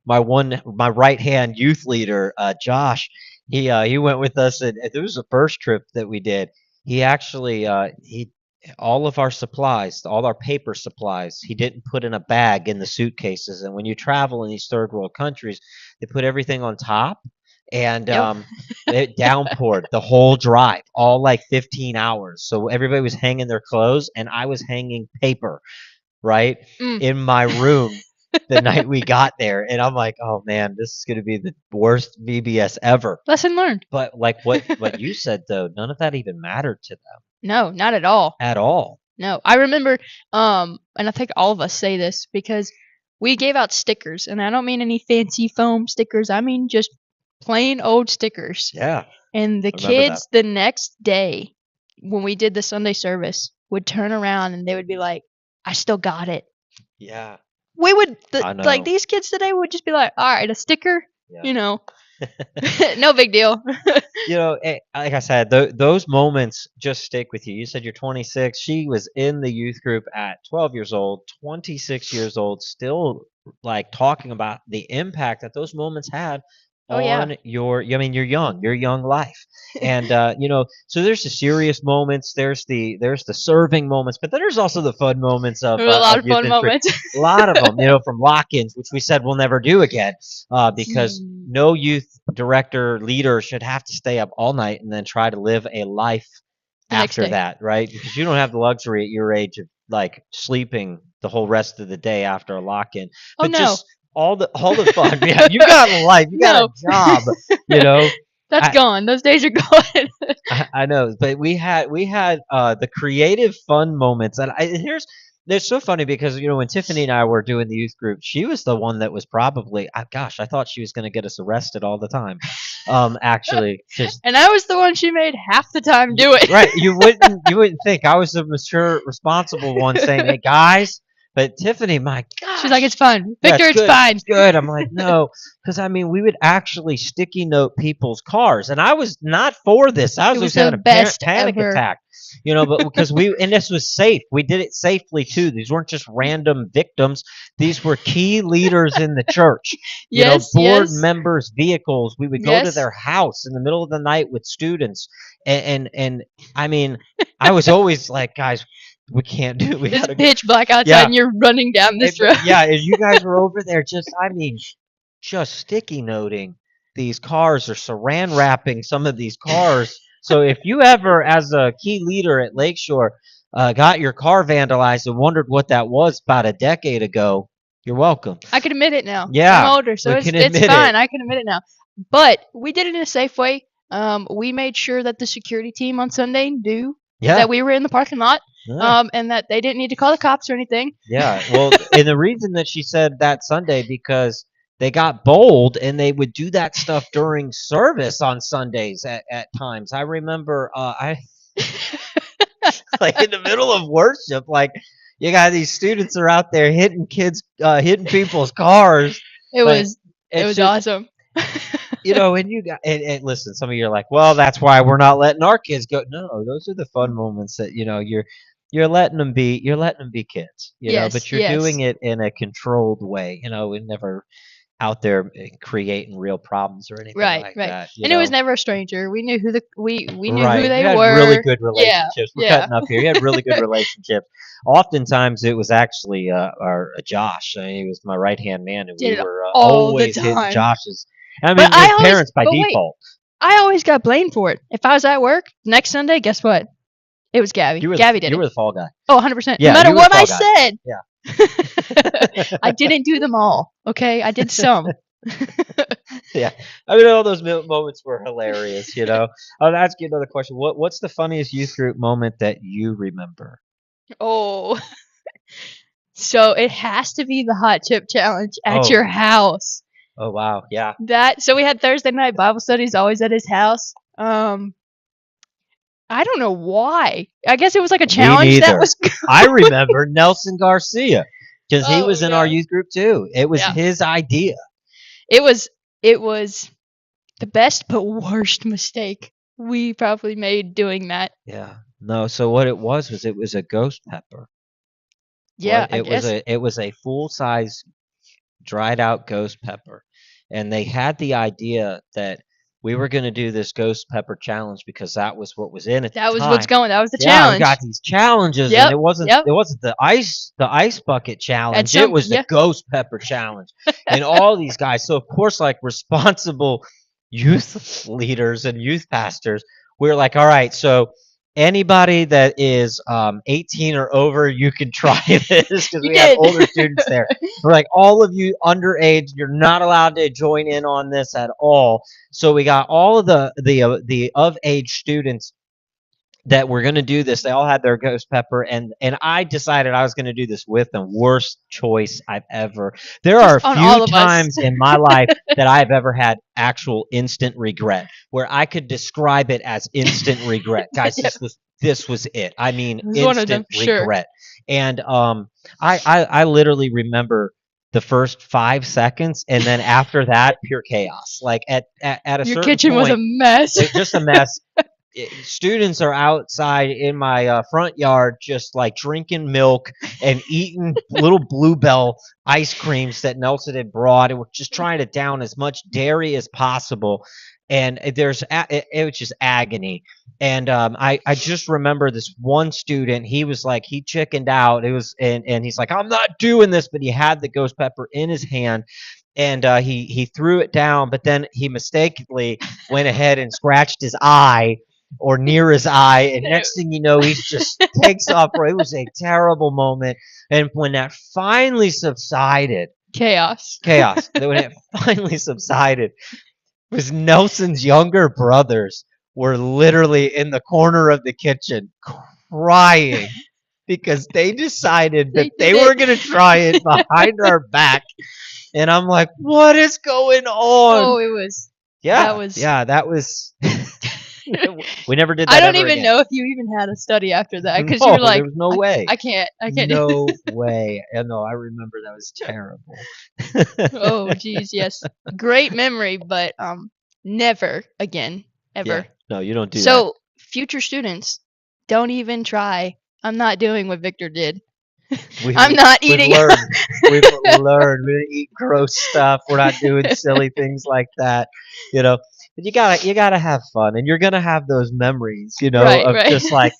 my right hand youth leader, Josh, he went with us, and it was the first trip that we did. He actually he all of our supplies, all our paper supplies, he didn't put in a bag in the suitcases. And when you travel in these third world countries, they put everything on top, and Yep. it downpoured the whole drive, all like 15 hours. So everybody was hanging their clothes, and I was hanging paper, right, Mm. in my room the night we got there. And I'm like, oh man, this is going to be the worst VBS ever. Lesson learned. But like what you said, though, none of that even mattered to them No, not at all. at all. No, I remember, and I think all of us say this because we gave out stickers, and I don't mean any fancy foam stickers. I mean just plain old stickers. Yeah. And the I remember that. kids the next day, when we did the Sunday service, would turn around and they would be like, "I still got it." Yeah. We would I know. like these kids today would just be like, "All right, a sticker, Yeah. no big deal." Like I said, those moments just stick with you. You said you're 26. She was in the youth group at 12 years old, 26 years old, still like talking about the impact that those moments had Oh, yeah. on your young life. And so there's the serious moments, there's the serving moments, but then there's also the fun moments There were a lot of youth fun ministry. moments. A lot of them, from lock-ins, which we said we'll never do again, because no youth director leader should have to stay up all night and then try to live a life The next after day. that, right? Because you don't have the luxury at your age of like sleeping the whole rest of the day after a lock-in. Oh, But no. just all the fun. Yeah, you got a life, you got a job, That's I- gone. Those days are gone. I know, but we had the creative fun moments, and it's so funny because when Tiffany and I were doing the youth group, she was the one that was probably, gosh, I thought she was going to get us arrested all the time. Actually, just And I was the one she made half the time do right. it. You wouldn't think I was the mature, responsible one saying, "Hey guys," but Tiffany, my She's like, gosh, it's fun. yeah, Victor, it's it's good, fine. it's good. I'm like, no, because I mean, we would actually sticky note people's cars, and I was not for this. I It was was just the having a best panic ever. attack, but because and this was safe, we did it safely too. These weren't just random victims; these were key leaders in the church. Yes, Board yes, members' vehicles. We would go to yes. their house in the middle of the night with students, and I mean, I was always like, guys, we can't do. We It's gotta go. pitch black outside Yeah, and you're running down this road. yeah. As you guys were over there, I mean, just sticky noting these cars or saran wrapping some of these cars. So if you ever, as a key leader at Lakeshore, got your car vandalized and wondered what that was about a decade ago, you're welcome. I can admit it now. I'm Yeah, older, so we it's can it's admit it. fine. I can admit it now. But we did it in a safe way. We made sure that the security team on Sunday knew Yeah, that we were in the parking lot, yeah, and that they didn't need to call the cops or anything. yeah. Well, and the reason that she said that Sunday because they got bold and they would do that stuff during service on Sundays at times. I remember I like in the middle of worship, like you got these students are out there hitting kids, hitting people's cars. It Like was it it's was just awesome. and you got and listen, some of you are like, well, that's why we're not letting our kids go. No, those are the fun moments that you're letting them be kids, Yes, but you're yes. doing it in a controlled way, and never out there creating real problems or anything Right, like right. that, And it was never a stranger. We knew who the we knew who Right. You they had really were. good Yeah, relationships. We're yeah. cutting up here. You had really good relationships. Oftentimes, it was actually our Josh. I mean, he was my right hand man, and we Did it were all the always hitting time. Josh's. I But mean, I his always parents by but wait, default. I always got blamed for it. If I was at work next Sunday, guess what? It was Gabby. Gabby did You it. were the fall guy. Oh, 100%. No Yeah, matter you were the what I fall guy. said. Yeah. I didn't do them all. Okay, I did some. Yeah. I mean, all those moments were hilarious. I'll ask you another question. What's the funniest youth group moment that you remember? Oh, so it has to be the hot chip challenge at Oh. your house. Oh wow. Yeah. That so we had Thursday night Bible studies always at his house. I don't know why. I guess it was like a Me challenge that neither. was I remember Nelson Garcia because he Oh was in our yeah. youth group too. It was Yeah. his idea. It was the best but worst mistake we probably made doing that. Yeah. No, so what it was a ghost pepper. Yeah, I guess. It was a full size dried out ghost pepper. And they had the idea that we were going to do this ghost pepper challenge because that was what was in at the That was what's time. going. That was the Yeah, we challenge. got these challenges, and Yep. it Yep. wasn't the ice bucket At challenge. It some was the yeah. ghost pepper challenge, and all these guys. So of course, like responsible youth leaders and youth pastors, we were like, all right, so anybody that is 18 or over, you can try this because You we had did. older students there. We're like, all of you underage, you're not allowed to join in on this at all. So we got all of the of age students that were going to do this. They all had their ghost pepper, and I decided I was going to do this with them. Worst choice I've ever. There are Just a on few all of us. times in my life that I've ever had actual instant regret, where I could describe it as instant regret. Guys, Yeah. this was it. I mean, It was one of them, instant sure. regret. And I literally remember the first 5 seconds, and then after that, pure chaos. Like at a Your certain kitchen was a point, mess. it's just a mess. Students are outside in my front yard just like drinking milk and eating little bluebell ice creams that Nelson had brought, and we're just trying to down as much dairy as possible. And it was just agony. And I just remember this one student. He was like, he chickened out. It was and he's like, I'm not doing this, but he had the ghost pepper in his hand, and he threw it down, but then he mistakenly went ahead and scratched his eye or near his eye, and next thing you know, he just takes off. It was a terrible moment, and when that finally subsided, Chaos. chaos. When it finally subsided, was Nelson's younger brothers were literally in the corner of the kitchen crying because they decided that They they did were it. going to try it behind our back, and I'm like, what is going on? Oh, it was That Yeah, was. yeah, that was. We never did I that don't ever even again. know if you even had a study after that because you No, were there like, was no way. I can't, I can't. No way. And no, I remember that was terrible. Oh, geez, yes, great memory, but never again, Yeah, ever. no, you don't do that. So, future students, don't even try. I'm not doing what Victor did. I'm We not we've eating. learned. We learned. We eat gross stuff. We're not doing silly things like that. You know, but you gotta have fun, and you're gonna have those memories. Right, Of right. just like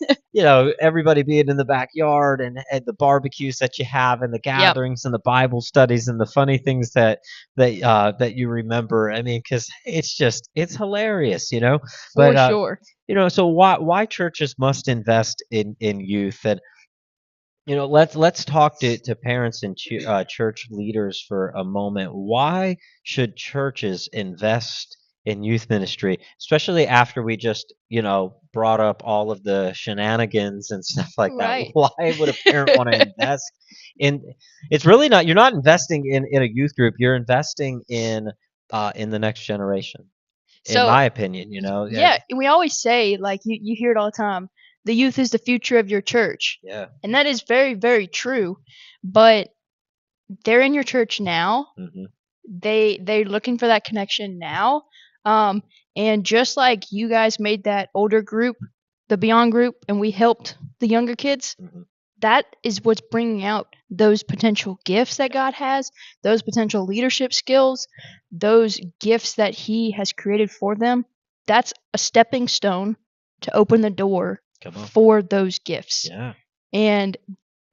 everybody being in the backyard and the barbecues that you have and the Yep, gatherings and the Bible studies and the funny things that you remember. I mean, because it's hilarious. But for sure. so why churches must invest in youth. And let's talk to parents and church leaders for a moment. Why should churches invest in youth ministry, especially after we just brought up all of the shenanigans and stuff like that? Right. Why would a parent want to invest in? It's really not. You're not investing in a youth group. You're investing in the next generation, in So, my opinion. Yeah, yeah, and we always say, like, you hear it all the time, the youth is the future of your church. yeah. And that is very, very true. But they're in your church now. Hmm. They're looking for that connection now. Um, and just like you guys made that older group, the Beyond group, and we helped the younger kids, Hmm. that is what's bringing out those potential gifts that God has, those potential leadership skills, those gifts that He has created for them. That's a stepping stone to open the door Come on. for those gifts. Yeah. And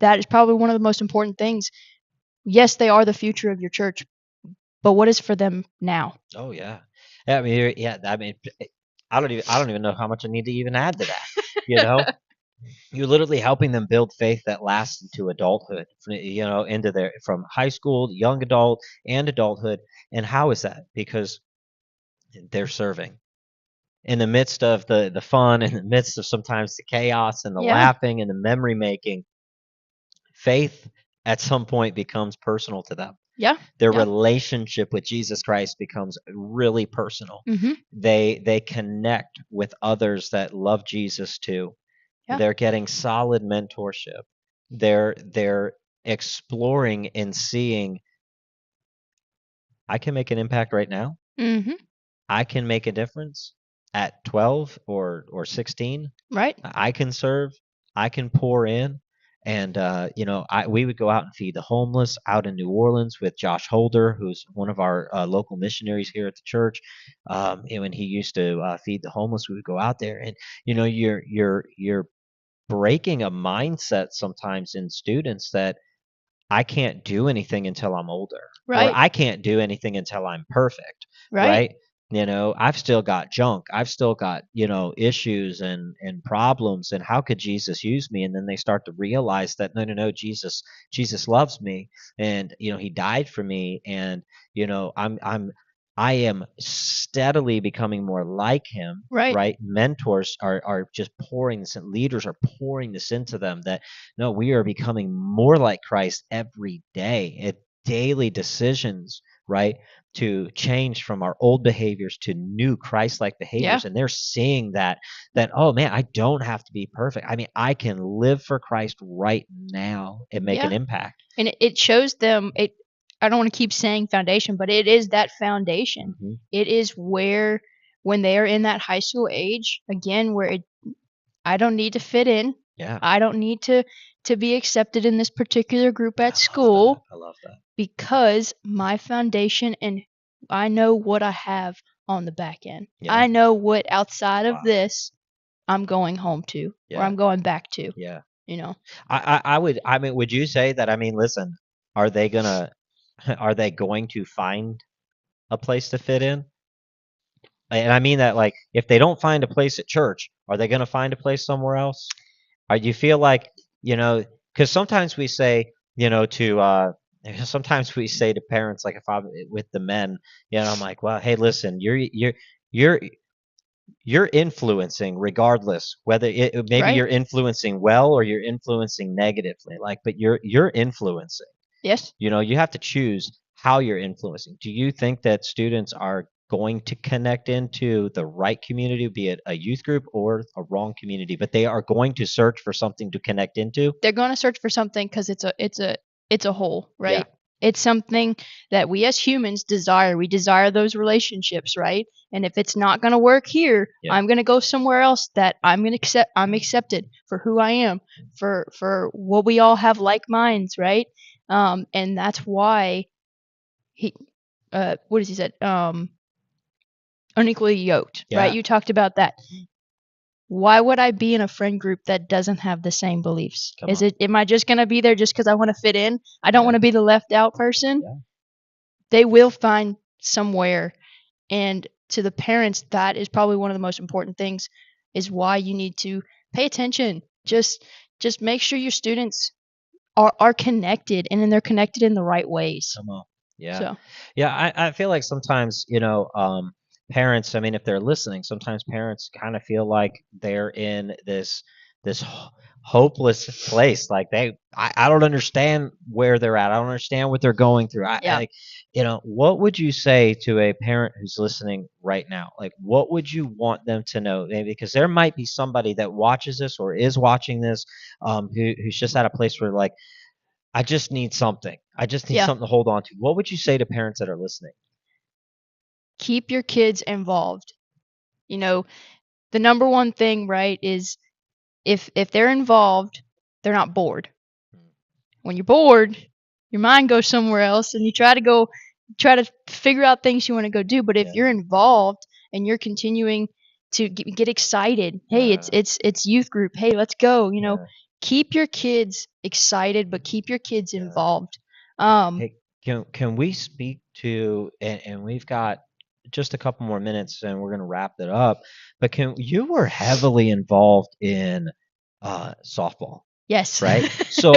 that is probably one of the most important things. Yes, they are the future of your church, but what is for them now? Oh yeah. Yeah, I mean, yeah. I mean, I don't even know how much I need to even add to that. You know, you're literally helping them build faith that lasts into adulthood. Into their from high school, young adult, and adulthood. And how is that? Because they're serving in the midst of the fun, in the midst of sometimes the chaos and the Yeah, laughing and the memory making. Faith at some point becomes personal to them. yeah, Their yeah. relationship with Jesus Christ becomes really personal. Mm-hmm. They connect with others that love Jesus too. Yeah. They're getting solid mentorship. They're exploring and seeing I can make an impact right now. Mm-hmm. I can make a difference at 12 or 16. Right. I can serve. I can pour in. And we would go out and feed the homeless out in New Orleans with Josh Holder, who's one of our local missionaries here at the church. And when he used to feed the homeless, we would go out there, and you're breaking a mindset sometimes in students that I can't do anything until I'm older, or Right. I can't do anything until I'm perfect, Right. right? I've still got junk. I've still got, issues and problems. And how could Jesus use me? And then they start to realize that no, no, no, Jesus loves me, and He died for me, and I am steadily becoming more like Him. Right. Right? Mentors are just pouring this, and leaders are pouring this into them. That no, we are becoming more like Christ every day. Daily decisions, right? To change from our old behaviors to new Christ-like Yeah. behaviors. And they're seeing that, oh man, I don't have to be perfect. I mean, I can live for Christ right now and make an Yeah. impact. And it shows them it. I don't want to keep saying foundation, but it is that foundation. Hmm. It is where when they are in that high school age, again, where I don't need to fit in. Yeah. I don't need to be accepted in this particular group I at love that. school I love that. because my foundation and I know what I have on the back end. Yeah. I know what outside of Wow. this I'm going home to or Yeah. I'm going back to, Yeah. you know. Would you say that? I mean, listen, are they gonna, are they going to find a place to fit in? And I mean that, like, if they don't find a place at church, are they going to find a place somewhere else? Or do you feel like, because sometimes we say, sometimes we say to parents, like if I'm with the men, I'm like, well, hey, listen, you're you're influencing regardless whether maybe Right? you're influencing well or you're influencing negatively, like, but you're influencing. Yes. You have to choose how you're influencing. Do you think that students are going to connect into the right community, be it a youth group or a wrong community, but they are going to search for something to connect into. They're going to search for something because it's a whole, Yeah. right? It's something that we as humans desire. We desire those relationships, right? And if it's not going to work here, Yeah. I'm going to go somewhere else that I'm accepted for who I am, for what we all have like minds, right? And that's why he, what does he said? Unequally yoked, Yeah. right? You talked about that. Why would I be in a friend group that doesn't have the same beliefs? Come on. Am I just going to be there just because I want to fit in? I don't Yeah. want to be the left out person. Yeah. They will find somewhere. And to the parents, that is probably one of the most important things, is why you need to pay attention. Just make sure your students are connected, and then they're connected in the right ways. Come on. Yeah. So Yeah. I feel like sometimes, parents, I mean, if they're listening, sometimes parents kind of feel like they're in this hopeless place. Like I don't understand where they're at. I don't understand what they're going through. yeah, What would you say to a parent who's listening right now? Like, what would you want them to know? Maybe because there might be somebody that watches this or is watching this, who's just at a place where like, I just need something. I just need yeah. something to hold on to. What would you say to parents that are listening? Keep your kids involved. You know, the number one thing, right, is if they're involved, they're not bored. When you're bored, your mind goes somewhere else, and you try to figure out things you want to go do. But if Yeah. you're involved and you're continuing to get excited, hey, it's youth group, hey, let's go. Yeah. Keep your kids excited, but keep your kids Yeah. involved. Hey, can we speak to and we've got just a couple more minutes and we're gonna wrap it up. But can you were heavily involved in softball, Yes. right? So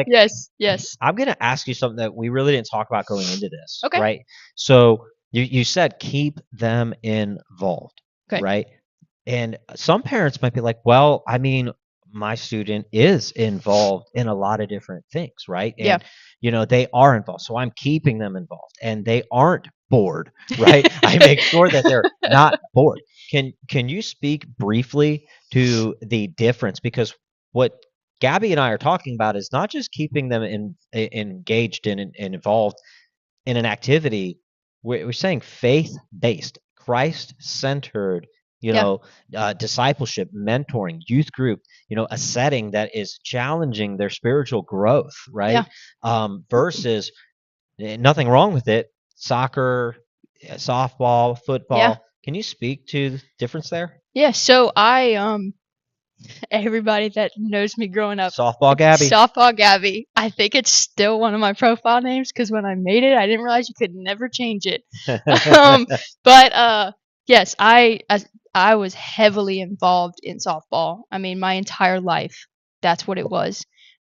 Yes, yes. I'm gonna ask you something that we really didn't talk about going into this, Okay. right? So you said keep them involved, Okay. right? And some parents might be like, well, I mean, my student is involved in a lot of different things, right? Yeah. And, they are involved. So I'm keeping them involved and they aren't bored, right? I make sure that they're not bored. Can you speak briefly to the difference? Because what Gabby and I are talking about is not just keeping them engaged and involved in an activity. We're saying faith based, Christ centered, Yeah. discipleship, mentoring, youth group, a setting that is challenging their spiritual growth, Yeah. right? Versus nothing wrong with it, soccer, softball, Yeah. football. Can you speak to the difference there? Yeah. So everybody that knows me growing up, Softball Gabby. Softball Gabby. I think it's still one of my profile names because when I made it, I didn't realize you could never change it. But yes, I was heavily involved in softball. I mean, my entire life, that's what it was.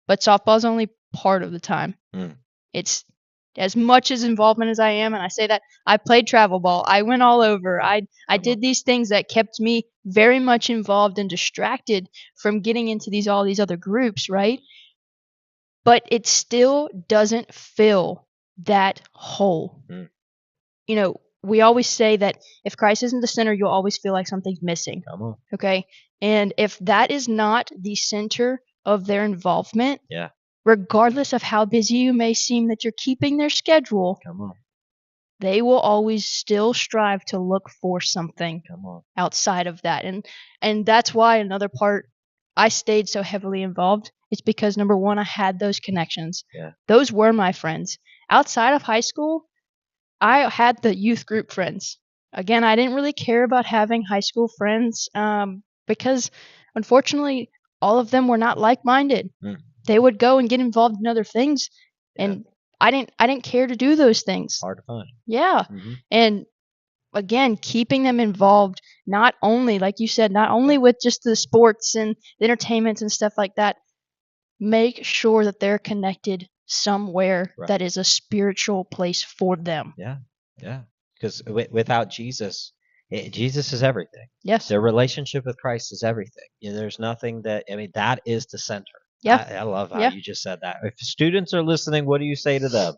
But softball's only part of the time. Mm. It's as much as involvement as I am, and I say that I played travel ball. I went all over. I did these things that kept me very much involved and distracted from getting into all these other groups, right? But it still doesn't fill that hole. Mm. We always say that if Christ isn't the center, you'll always feel like something's missing. Come on. Okay? And if that is not the center of their involvement, Yeah. regardless of how busy you may seem that you're keeping their schedule, Come on. they will always still strive to look for something Come on. outside of that. And that's why another part I stayed so heavily involved is because number one, I had those connections. Yeah. Those were my friends. Outside of high school, I had the youth group friends. Again, I didn't really care about having high school friends because unfortunately all of them were not like-minded. Mm. They would go and get involved in other things, Yeah. and I didn't care to do those things. Hard to find. Yeah. Mm-hmm. And again, keeping them involved, not only, like you said, not only with just the sports and the entertainments and stuff like that, make sure that they're connected somewhere Right. that is a spiritual place for them. Yeah. Yeah. Because without Jesus, Jesus is everything. Yes. Their relationship with Christ is everything. There's nothing that is the center. Yeah. I love how Yeah. you just said that. If students are listening, what do you say to them?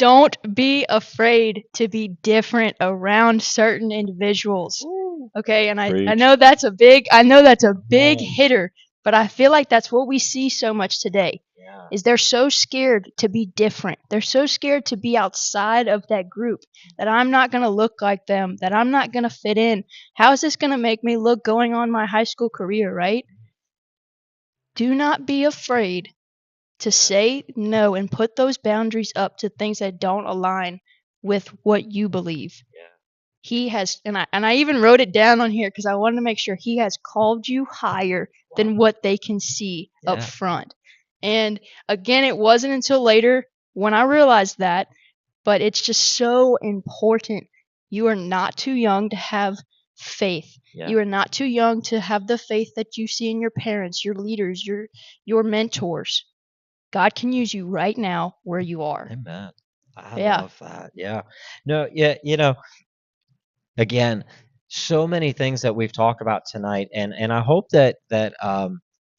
Don't be afraid to be different around certain individuals. Okay, and I know that's a big hitter, but I feel like that's what we see so much today. Yeah. Is they're so scared to be different. They're so scared to be outside of that group that I'm not going to look like them, that I'm not going to fit in. How is this going to make me look going on my high school career, right? Do not be afraid to say no and put those boundaries up to things that don't align with what you believe. Yeah. He has, and I even wrote it down on here because I wanted to make sure he has called you higher than what they can see up Yeah. front. And again, it wasn't until later when I realized that, but it's just so important. You are not too young to have faith. Yeah. You are not too young to have the faith that you see in your parents, your leaders, your mentors. God can use you right now where you are. Amen. I Yeah. love that. Yeah. No, yeah, you know, again, so many things that we've talked about tonight, and I hope that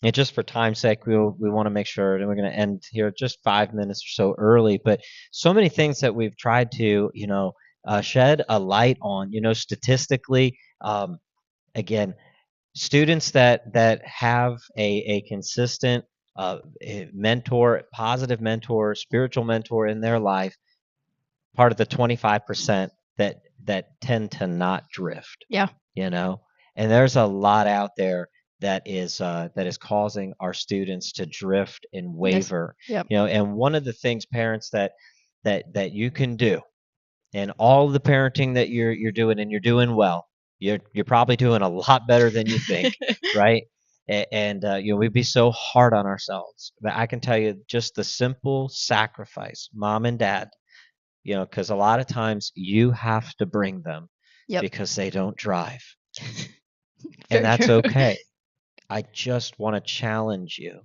and just for time's sake, we want to make sure, and we're going to end here just 5 minutes or so early, but so many things that we've tried to, shed a light on, statistically, again, students that have a consistent mentor, positive mentor, spiritual mentor in their life, part of the 25% that tend to not drift. Yeah. And there's a lot out there that is causing our students to drift and waver. Yep. And one of the things, parents, that you can do, and all the parenting that you're doing, and you're doing well, you're probably doing a lot better than you think, right? And we'd be so hard on ourselves, but I can tell you, just the simple sacrifice, mom and dad, because a lot of times you have to bring them Yep. because they don't drive, Very and that's true. okay. I just want to challenge you.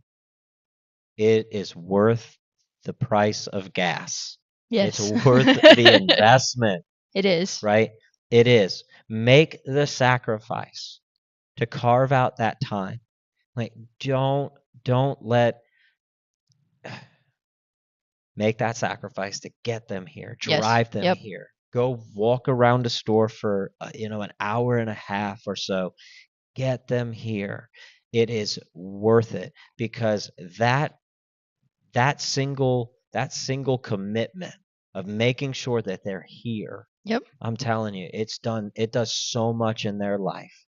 It is worth the price of gas. Yes. It's worth the investment, It is. right? It is. Make the sacrifice to carve out that time. Like, don't let make that sacrifice to get them here, Yes. drive them Yep. here. Go walk around the store for an hour and a half or so. Get them here. It is worth it, because that single commitment of making sure that they're here, Yep. I'm telling you, it does so much in their life.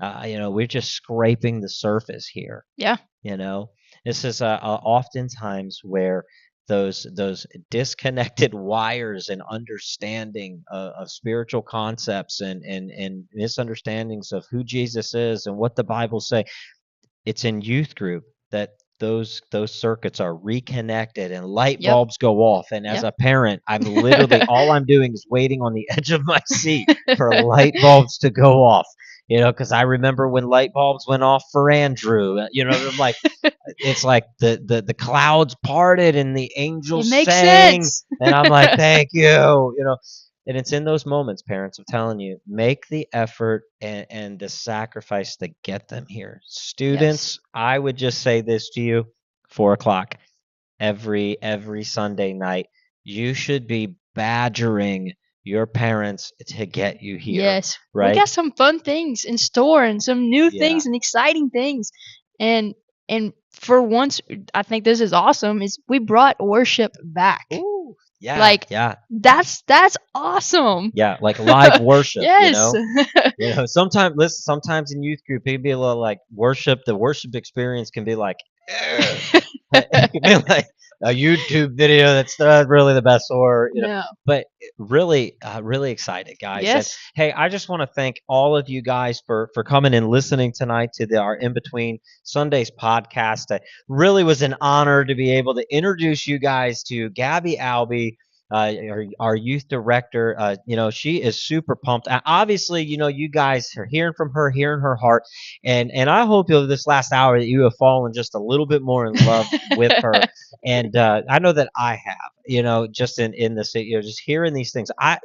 We're just scraping the surface here. Yeah. This is oftentimes where those disconnected wires and understanding of spiritual concepts and misunderstandings of who Jesus is and what the Bible say. It's in youth group that those circuits are reconnected and light Yep. bulbs go off. And as Yep. a parent, I'm literally all I'm doing is waiting on the edge of my seat for light bulbs to go off. Because I remember when light bulbs went off for Andrew. I'm like, it's like the clouds parted and the angels It makes sang, sense. and I'm like, thank you. And it's in those moments, parents, of telling you, make the effort and the sacrifice to get them here. Students, I would just say this to you: 4 o'clock every Sunday night. You should be badgering your parents to get you here. Yes. Right? We got some fun things in store and some new Yeah. things and exciting things. And for once, I think this is awesome, is we brought worship back. Ooh, yeah. Like, yeah. That's awesome. Yeah, like live worship. Yes. Sometimes in youth group it can be a little like worship. The worship experience can be like, it can be like a YouTube video that's not really the best, or No. but really, really excited, guys. And Yes. hey, I just want to thank all of you guys for coming and listening tonight to our In Between Sundays podcast. It really was an honor to be able to introduce you guys to Gabby Albi, our youth director. She is super pumped. Obviously, you guys are hearing from her, hearing her heart, and I hope over this last hour that you have fallen just a little bit more in love with her. And I know that I have, just in this, just hearing these things. I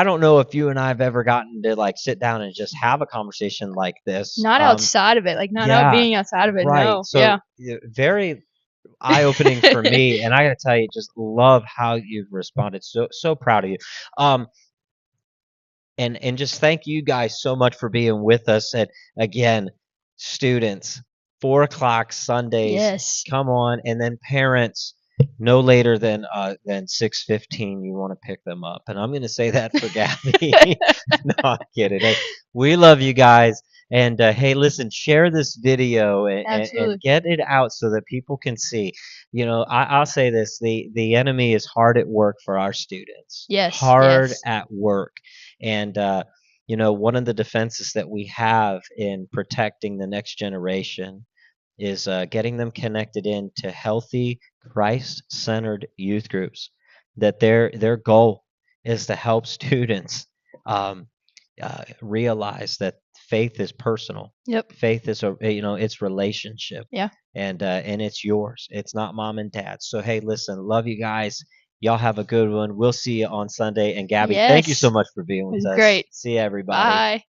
don't know if you and I have ever gotten to like sit down and just have a conversation like this. Not outside of it, like not yeah, being outside of it. right. No. So Yeah. very, eye-opening for me, and I got to tell you, just love how you've responded. So proud of you. Um, and just thank you guys so much for being with us. And again, students, 4 o'clock Sundays, Yes. come on, and then parents, no later than 6:15. You want to pick them up, and I'm going to say that for Gabby. No, I'm kidding. Hey, we love you guys. And hey, listen, share this video and Absolutely. get it out so that people can see. I'll say this: the enemy is hard at work for our students, Yes. hard Yes. at work. And one of the defenses that we have in protecting the next generation is getting them connected into healthy, Christ-centered youth groups. That their goal is to help students um, realize that faith is personal. Yep. Faith is it's relationship, Yeah. and it's yours. It's not mom and dad. So hey, listen, love you guys. Y'all have a good one. We'll see you on Sunday. And Gabby, thank you so Yes. much for being It with was us. great. See you, everybody. Bye.